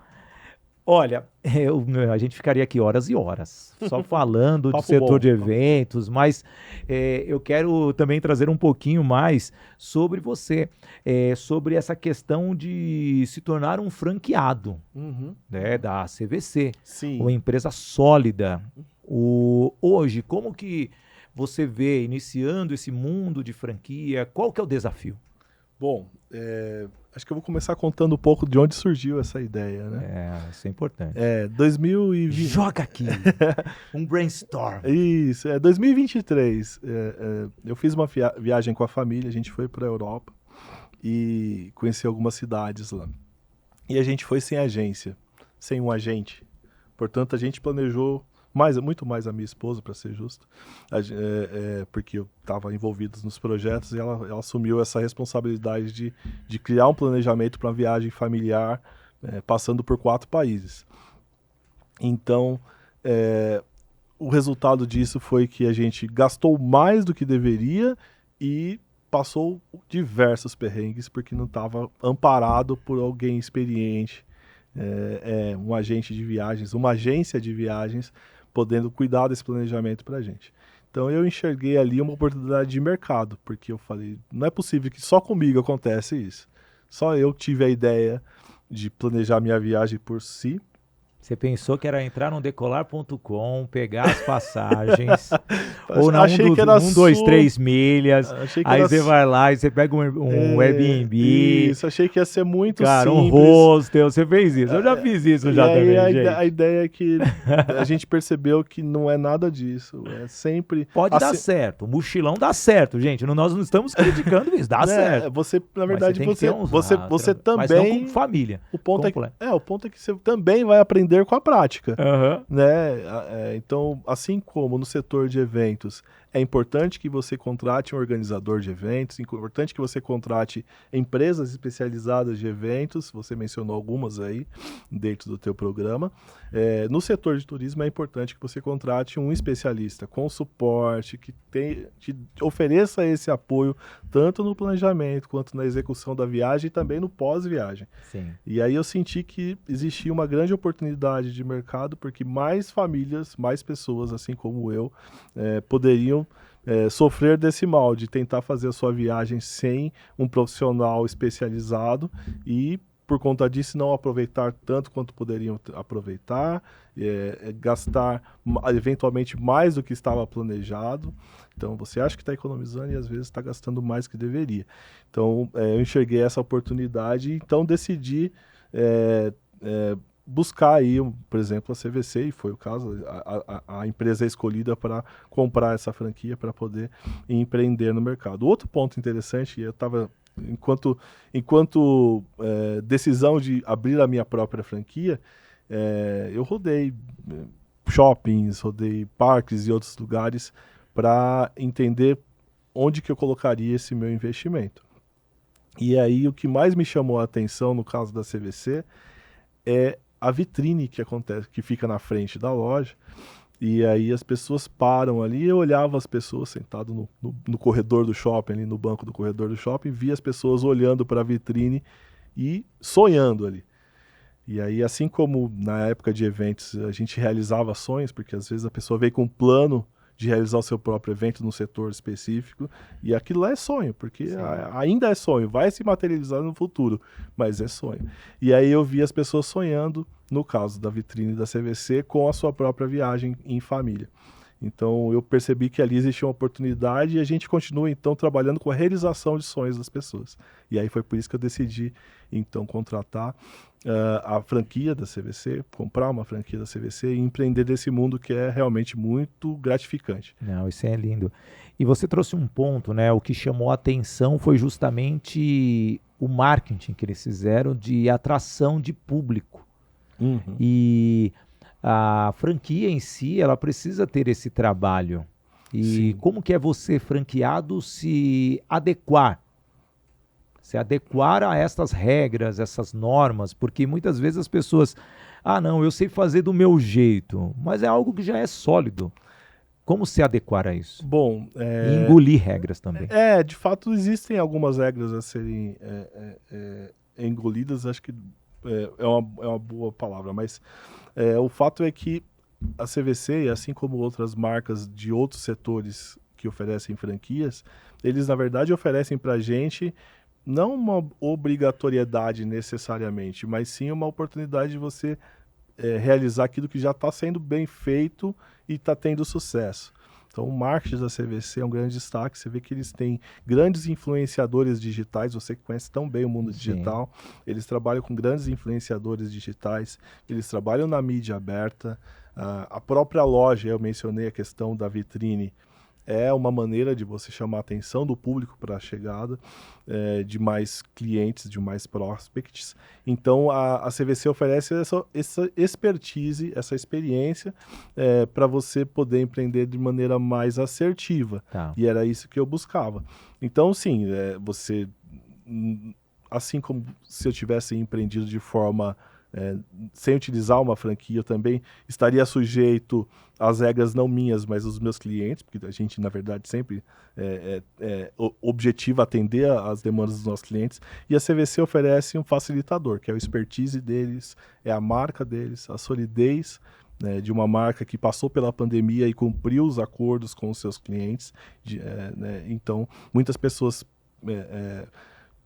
Olha, a gente ficaria aqui horas e horas só falando do setor de eventos, mas eu quero também trazer um pouquinho mais sobre você, sobre essa questão de se tornar um franqueado, né, da CVC, Sim. uma empresa sólida. Hoje, como que você vê iniciando esse mundo de franquia? Qual que é o desafio? Bom, acho que eu vou começar contando um pouco de onde surgiu essa ideia, né? Isso é importante. 2020... Joga aqui, um brainstorm. Isso, 2023. Eu fiz uma viagem com a família, a gente foi para a Europa e conheci algumas cidades lá. E a gente foi sem agência, sem um agente. Portanto, a gente planejou muito mais a minha esposa, para ser justo, porque eu estava envolvido nos projetos e ela assumiu essa responsabilidade de criar um planejamento para uma viagem familiar, passando por 4 países. Então, o resultado disso foi que a gente gastou mais do que deveria e passou diversos perrengues, porque não estava amparado por alguém experiente, um agente de viagens, uma agência de viagens, podendo cuidar desse planejamento para a gente. Então eu enxerguei ali uma oportunidade de mercado, porque eu falei, não é possível que só comigo acontece isso. Só eu tive a ideia de planejar minha viagem por si. Você pensou que era entrar no decolar.com, pegar as passagens, ou na 2, 3 milhas, aí você vai lá e você pega um Airbnb. Isso, achei que ia ser muito cara, simples. Um hostel, você fez isso, eu já fiz isso já também, gente. A ideia é que a gente percebeu que não é nada disso, é sempre... Pode dar certo, o mochilão dá certo, gente, nós não estamos criticando isso, dá certo. Você, na verdade, você também... Mas não com família. O ponto é que você também vai aprender com a prática, né? Então, assim como no setor de eventos, é importante que você contrate um organizador de eventos, é importante que você contrate empresas especializadas de eventos, você mencionou algumas aí dentro do teu programa. No setor de turismo é importante que você contrate um especialista com suporte, que ofereça esse apoio tanto no planejamento quanto na execução da viagem e também no pós-viagem. Sim. E aí eu senti que existia uma grande oportunidade de mercado, porque mais famílias, mais pessoas, assim como eu, poderiam sofrer desse mal, de tentar fazer a sua viagem sem um profissional especializado e, por conta disso, não aproveitar tanto quanto poderiam aproveitar, gastar eventualmente mais do que estava planejado. Então, você acha que está economizando e às vezes está gastando mais do que deveria. Então, eu enxerguei essa oportunidade e então decidi buscar aí, por exemplo, a CVC, e foi o caso, a empresa escolhida para comprar essa franquia para poder empreender no mercado. Outro ponto interessante, eu estava, enquanto decisão de abrir a minha própria franquia, eu rodei shoppings, rodei parques e outros lugares para entender onde que eu colocaria esse meu investimento. E aí o que mais me chamou a atenção no caso da CVC é a vitrine que fica na frente da loja, e aí as pessoas param ali, eu olhava as pessoas sentadas no corredor do shopping, ali no banco do corredor do shopping, via as pessoas olhando para a vitrine e sonhando ali. E aí, assim como na época de eventos a gente realizava sonhos, porque às vezes a pessoa veio com um plano de realizar o seu próprio evento num setor específico, e aquilo lá é sonho, porque ainda é sonho, vai se materializar no futuro, mas é sonho. E aí eu vi as pessoas sonhando, no caso da vitrine da CVC, com a sua própria viagem em família. Então eu percebi que ali existia uma oportunidade e a gente continua então trabalhando com a realização de sonhos das pessoas. E aí foi por isso que eu decidi então contratar a franquia da CVC, comprar uma franquia da CVC e empreender nesse mundo que é realmente muito gratificante. Não, isso é lindo. E você trouxe um ponto, né? O que chamou a atenção foi justamente o marketing que eles fizeram de atração de público. Uhum. E a franquia em si, ela precisa ter esse trabalho. E Sim. como que é você, franqueado, se adequar a essas regras, essas normas? Porque muitas vezes as pessoas, ah, não, eu sei fazer do meu jeito, mas é algo que já é sólido. Como se adequar a isso? Bom, E engolir regras também. de fato existem algumas regras a serem engolidas, acho que é uma boa palavra, mas o fato é que a CVC, assim como outras marcas de outros setores que oferecem franquias, eles na verdade oferecem para a gente não uma obrigatoriedade necessariamente, mas sim uma oportunidade de você realizar aquilo que já está sendo bem feito e está tendo sucesso. Então, o marketing da CVC é um grande destaque. Você vê que eles têm grandes influenciadores digitais. Você que conhece tão bem o mundo digital, eles trabalham com grandes influenciadores digitais. Eles trabalham na mídia aberta. A própria loja, eu mencionei a questão da vitrine, é uma maneira de você chamar a atenção do público para a chegada de mais clientes, de mais prospects. Então, a CVC oferece essa expertise, essa experiência para você poder empreender de maneira mais assertiva. Tá. E era isso que eu buscava. Então, sim, você, assim como se eu tivesse empreendido de forma sem utilizar uma franquia, eu também estaria sujeito às regras não minhas, mas dos meus clientes, porque a gente, na verdade, sempre objetiva atender às demandas dos nossos clientes, e a CVC oferece um facilitador, que é o expertise deles, é a marca deles, a solidez de uma marca que passou pela pandemia e cumpriu os acordos com os seus clientes. Então, muitas pessoas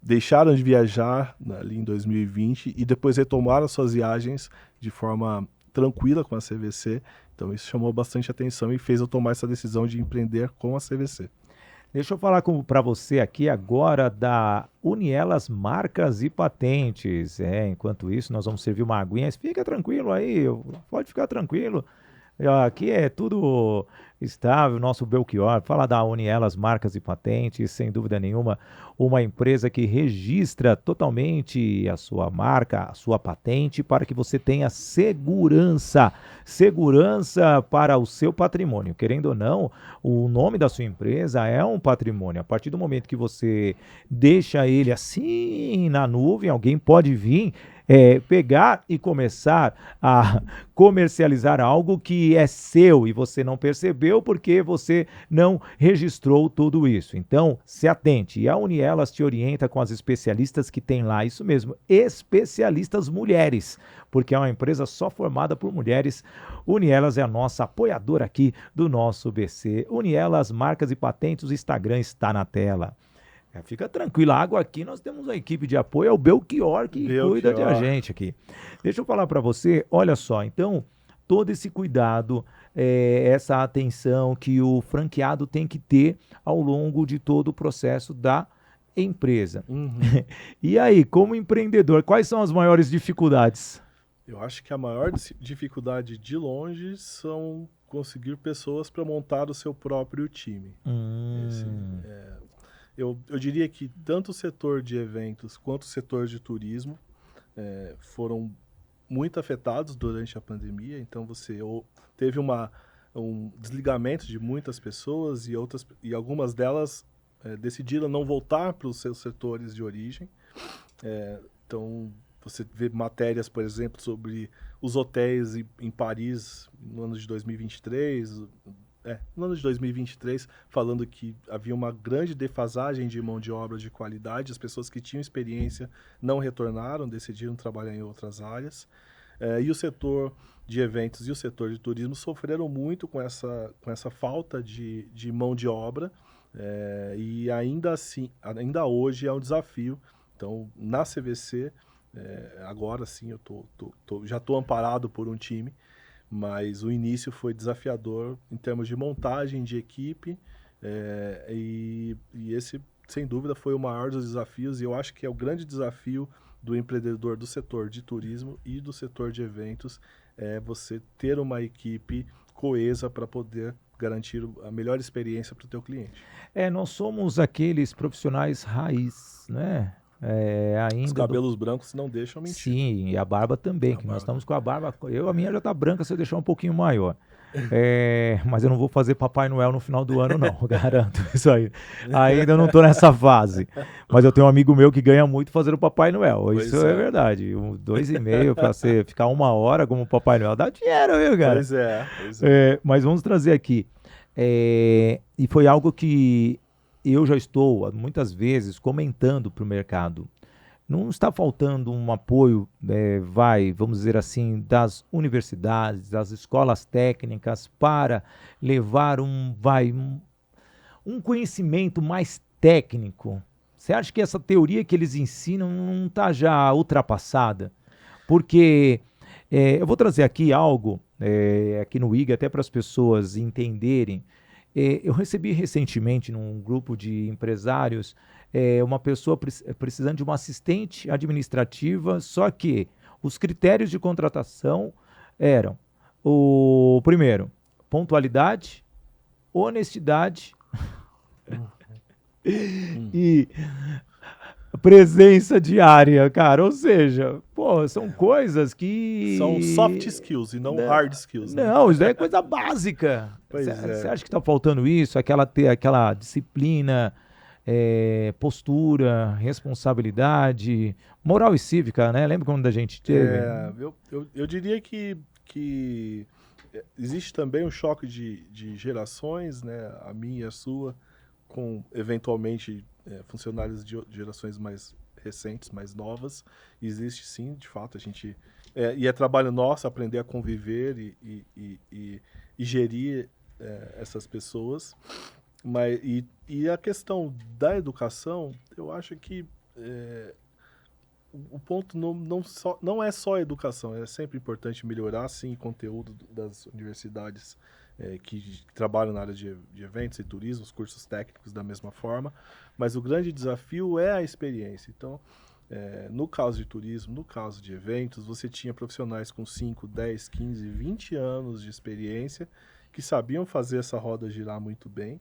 deixaram de viajar ali em 2020 e depois retomaram suas viagens de forma tranquila com a CVC. Então isso chamou bastante atenção e fez eu tomar essa decisão de empreender com a CVC. Deixa eu falar para você aqui agora da Unielas Marcas e Patentes. Enquanto isso, nós vamos servir uma aguinha. Fica tranquilo aí, pode ficar tranquilo. Aqui é tudo estável, nosso Belchior. Fala da Unielas Marcas e Patentes, sem dúvida nenhuma, uma empresa que registra totalmente a sua marca, a sua patente, para que você tenha segurança para o seu patrimônio. Querendo ou não, o nome da sua empresa é um patrimônio. A partir do momento que você deixa ele assim na nuvem, alguém pode vir pegar e começar a comercializar algo que é seu e você não percebeu porque você não registrou tudo isso. Então, se atente. E a Unielas te orienta com as especialistas que tem lá. Isso mesmo, especialistas mulheres, porque é uma empresa só formada por mulheres. Unielas é a nossa apoiadora aqui do nosso BC. Unielas Marcas e Patentes, o Instagram está na tela. Fica tranquilo, a água aqui nós temos uma equipe de apoio, é o Belchior que cuida de a gente aqui. Deixa eu falar para você, olha só, então, todo esse cuidado, essa atenção que o franqueado tem que ter ao longo de todo o processo da empresa. Uhum. E aí, como empreendedor, quais são as maiores dificuldades? Eu acho que a maior dificuldade de longe são conseguir pessoas para montar o seu próprio time. Eu diria que tanto o setor de eventos quanto o setor de turismo foram muito afetados durante a pandemia. Então você teve um desligamento de muitas pessoas e algumas delas decidiram não voltar para os seus setores de origem. Então você vê matérias, por exemplo, sobre os hotéis em Paris no ano de 2023... no ano de 2023, falando que havia uma grande defasagem de mão de obra de qualidade, as pessoas que tinham experiência não retornaram, decidiram trabalhar em outras áreas. E o setor de eventos e o setor de turismo sofreram muito com essa falta de mão de obra, e ainda assim, ainda hoje é um desafio. Então, na CVC, agora sim, já estou amparado por um time, mas o início foi desafiador em termos de montagem de equipe, e esse, sem dúvida, foi o maior dos desafios, e eu acho que é o grande desafio do empreendedor do setor de turismo e do setor de eventos, é você ter uma equipe coesa para poder garantir a melhor experiência para o teu cliente. Nós somos aqueles profissionais raiz, né? Os Ainda do. cabelos brancos não deixam mentir. Sim, e a barba também, A que nós barba. estamos com a barba. A minha já tá branca se eu deixar um pouquinho maior. Mas eu não vou fazer Papai Noel no final do ano, não, garanto isso aí. Ainda não tô nessa fase. Mas eu tenho um amigo meu que ganha muito fazendo Papai Noel. Pois Isso é verdade. 2,5 para você ficar 1 hora como Papai Noel. Dá dinheiro, viu, cara? Pois é. Mas vamos trazer aqui. E foi algo que eu já estou muitas vezes comentando para o mercado. Não está faltando um apoio, vamos dizer assim, das universidades, das escolas técnicas para levar um conhecimento mais técnico. Você acha que essa teoria que eles ensinam não está já ultrapassada? Porque eu vou trazer aqui algo, aqui no IG, até para as pessoas entenderem. Eu recebi recentemente num grupo de empresários uma pessoa precisando de uma assistente administrativa, só que os critérios de contratação eram o primeiro, pontualidade, honestidade e presença diária, cara. Ou seja, são coisas que... São soft skills e não hard skills. Né? Não, isso daí é coisa básica. Você acha que está faltando isso? Ter aquela disciplina, postura, responsabilidade, moral e cívica, né? Lembra quando a gente teve? Eu diria que existe também um choque de gerações, né? A minha e a sua, com eventualmente funcionários de gerações mais recentes, mais novas. Existe sim, de fato, a gente... e é trabalho nosso aprender a conviver e gerir essas pessoas. E a questão da educação, eu acho que o ponto não é só a educação, é sempre importante melhorar, sim, o conteúdo das universidades que trabalham na área de eventos e turismo, os cursos técnicos da mesma forma, mas o grande desafio é a experiência. Então, no caso de turismo, no caso de eventos, você tinha profissionais com 5, 10, 15, 20 anos de experiência que sabiam fazer essa roda girar muito bem.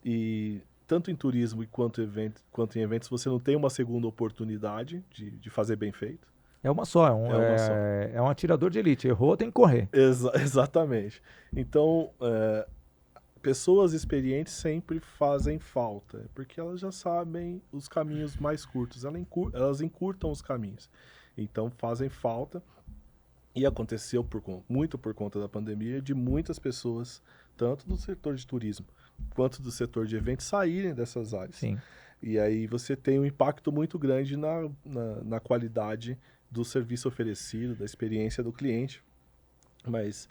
E tanto em turismo quanto em eventos, você não tem uma segunda oportunidade de fazer bem feito. É uma só, é um atirador de elite. Errou, tem que correr. Exatamente. Então, pessoas experientes sempre fazem falta, porque elas já sabem os caminhos mais curtos, elas encurtam os caminhos. Então, fazem falta. E aconteceu muito por conta da pandemia, de muitas pessoas, tanto do setor de turismo quanto do setor de eventos, saírem dessas áreas. Sim. E aí você tem um impacto muito grande na qualidade do serviço oferecido, da experiência do cliente. Mas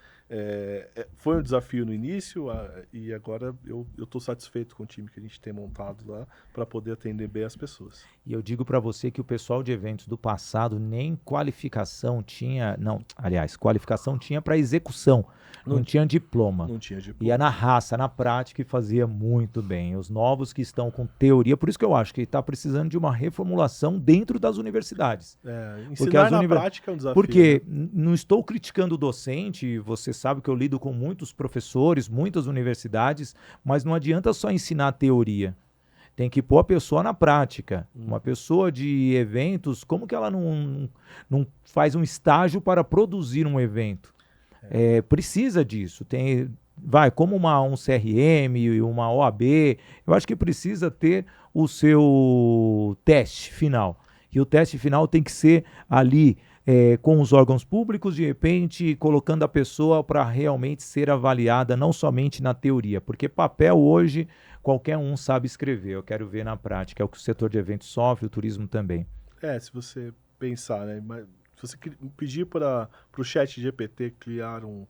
foi um desafio no início e agora eu estou satisfeito com o time que a gente tem montado lá para poder atender bem as pessoas. E eu digo para você que o pessoal de eventos do passado nem qualificação tinha, não, aliás, qualificação tinha para execução, não tinha diploma. Não tinha diploma. Ia na raça, na prática e fazia muito bem. Os novos que estão com teoria, por isso que eu acho que está precisando de uma reformulação dentro das universidades. Ensinar na prática é um desafio. Porque não estou criticando o docente, você sabe que eu lido com muitos professores, muitas universidades, mas não adianta só ensinar a teoria. Tem que pôr a pessoa na prática. Uma pessoa de eventos, como que ela não faz um estágio para produzir um evento? Precisa disso. Como um CRM, uma OAB, eu acho que precisa ter o seu teste final. E o teste final tem que ser ali, com os órgãos públicos, de repente, colocando a pessoa para realmente ser avaliada, não somente na teoria, porque papel hoje qualquer um sabe escrever, eu quero ver na prática, é o que o setor de eventos sofre, o turismo também. Se você pensar, né, se você pedir para o chat GPT criar um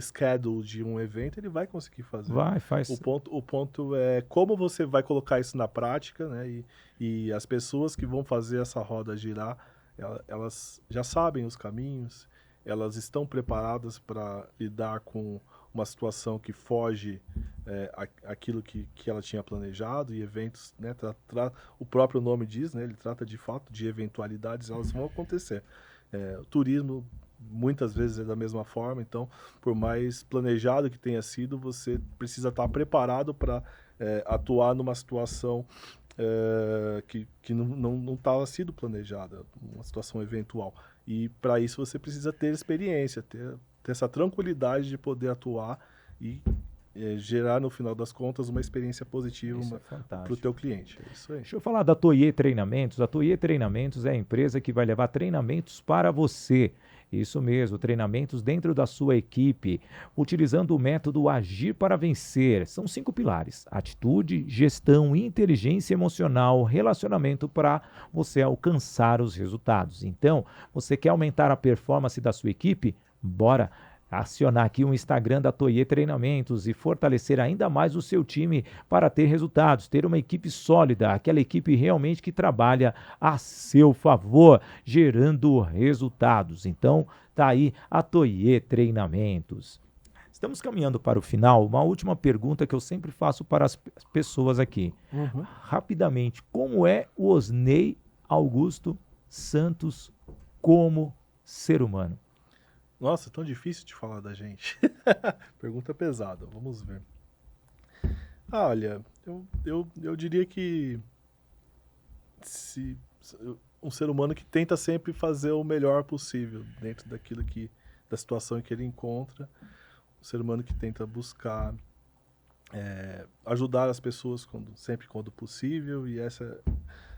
schedule de um evento, ele vai conseguir fazer. Faz. O ponto é como você vai colocar isso na prática, né? E as pessoas que vão fazer essa roda girar, elas já sabem os caminhos, elas estão preparadas para lidar com uma situação que foge aquilo que ela tinha planejado, e eventos, né, o próprio nome diz, né, ele trata de fato de eventualidades, elas vão acontecer. O turismo muitas vezes é da mesma forma, então, por mais planejado que tenha sido, você precisa estar preparado para atuar numa situação que não estava sido planejada, uma situação eventual. E para isso você precisa ter experiência, ter essa tranquilidade de poder atuar e gerar, no final das contas, uma experiência positiva para o teu cliente. É isso aí. Deixa eu falar da Toye Treinamentos. A Toye Treinamentos é a empresa que vai levar treinamentos para você. Isso mesmo, treinamentos dentro da sua equipe, utilizando o método Agir para Vencer. São 5 pilares: atitude, gestão, inteligência emocional, relacionamento, para você alcançar os resultados. Então, você quer aumentar a performance da sua equipe? Bora acionar aqui o Instagram da Toye Treinamentos e fortalecer ainda mais o seu time para ter resultados, ter uma equipe sólida, aquela equipe realmente que trabalha a seu favor, gerando resultados. Então, tá aí a Toye Treinamentos. Estamos caminhando para o final. Uma última pergunta que eu sempre faço para as pessoas aqui. Rapidamente, como é o Osney Augusto Santos como ser humano? Nossa, tão difícil de falar da gente. Pergunta pesada, vamos ver. Olha, eu diria que um ser humano que tenta sempre fazer o melhor possível dentro da situação em que ele encontra, um ser humano que tenta buscar ajudar as pessoas sempre quando possível, e essa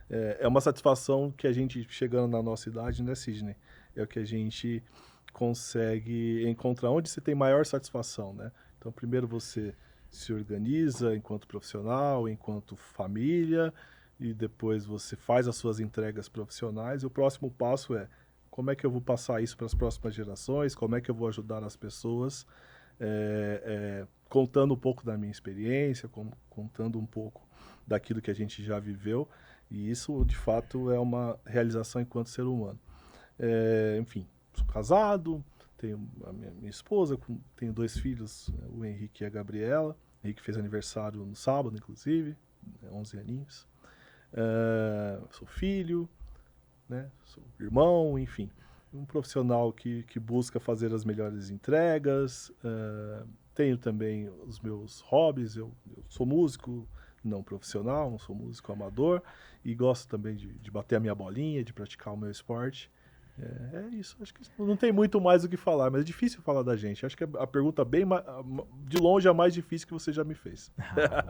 é uma satisfação que a gente, chegando na nossa idade, né, Sidney? É o que a gente consegue encontrar onde você tem maior satisfação, né? Então, primeiro você se organiza enquanto profissional, enquanto família, e depois você faz as suas entregas profissionais, e o próximo passo é: como é que eu vou passar isso para as próximas gerações, como é que eu vou ajudar as pessoas, contando um pouco da minha experiência, contando um pouco daquilo que a gente já viveu, e isso, de fato, é uma realização enquanto ser humano. Enfim, sou casado, tenho a minha esposa, tenho 2 filhos, o Henrique e a Gabriela. O Henrique fez aniversário no sábado, inclusive, 11 aninhos. Sou filho, né? Sou irmão, enfim. Um profissional que busca fazer as melhores entregas. Tenho também os meus hobbies. Eu sou músico não profissional, não sou músico amador, e gosto também de bater a minha bolinha, de praticar o meu esporte. É isso, acho que não tem muito mais o que falar, mas é difícil falar da gente. Acho que a pergunta de longe, a mais difícil que você já me fez.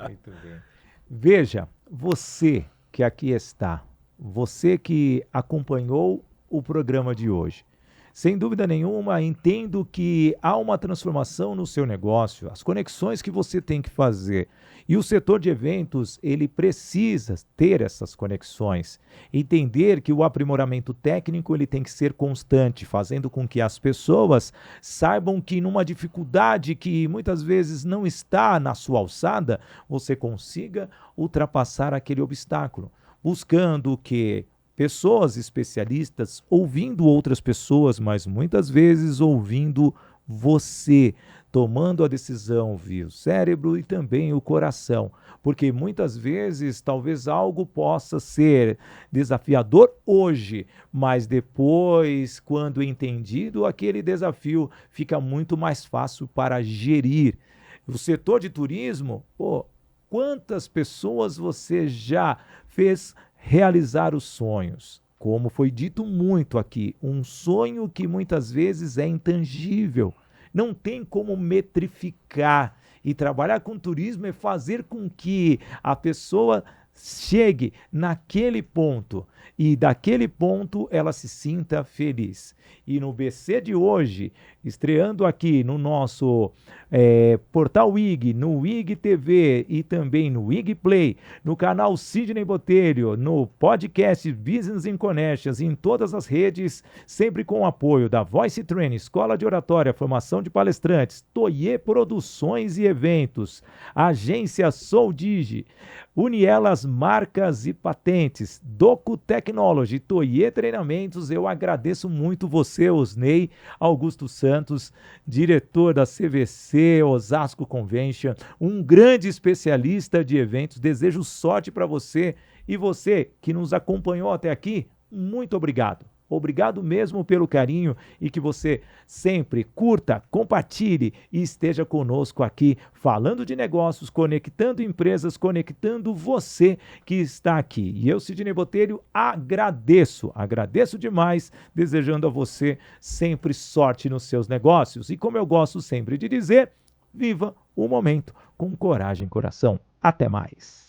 Muito bem. Veja, você que aqui está, você que acompanhou o programa de hoje, sem dúvida nenhuma, entendo que há uma transformação no seu negócio, as conexões que você tem que fazer. E o setor de eventos, ele precisa ter essas conexões. Entender que o aprimoramento técnico, ele tem que ser constante, fazendo com que as pessoas saibam que numa dificuldade que muitas vezes não está na sua alçada, você consiga ultrapassar aquele obstáculo, buscando que pessoas especialistas, ouvindo outras pessoas, mas muitas vezes ouvindo você, tomando a decisão via o cérebro e também o coração, porque muitas vezes talvez algo possa ser desafiador hoje, mas depois, quando entendido, aquele desafio fica muito mais fácil para gerir. O setor de turismo, quantas pessoas você já fez realizar os sonhos? Como foi dito muito aqui, um sonho que muitas vezes é intangível, não tem como metrificar. E trabalhar com turismo é fazer com que a pessoa chegue naquele ponto e daquele ponto ela se sinta feliz. E no BC de hoje, estreando aqui no nosso portal WIG, no WIG TV e também no WIG Play, no canal Sidney Botelho, no podcast Business in Connections, em todas as redes, sempre com o apoio da Voice Training, Escola de Oratória, Formação de Palestrantes, Toye Produções e Eventos, Agência Soldigi, Unielas Marcas e Patentes, Docu Technology, Toye Treinamentos. Eu agradeço muito você, Osnei Augusto Santos, diretor da CVC Osasco Convention, um grande especialista de eventos. Desejo sorte para você e você que nos acompanhou até aqui, muito obrigado. Obrigado mesmo pelo carinho e que você sempre curta, compartilhe e esteja conosco aqui falando de negócios, conectando empresas, conectando você que está aqui. E eu, Sidney Botelho, agradeço demais, desejando a você sempre sorte nos seus negócios. E como eu gosto sempre de dizer, viva o momento com coragem e coração. Até mais.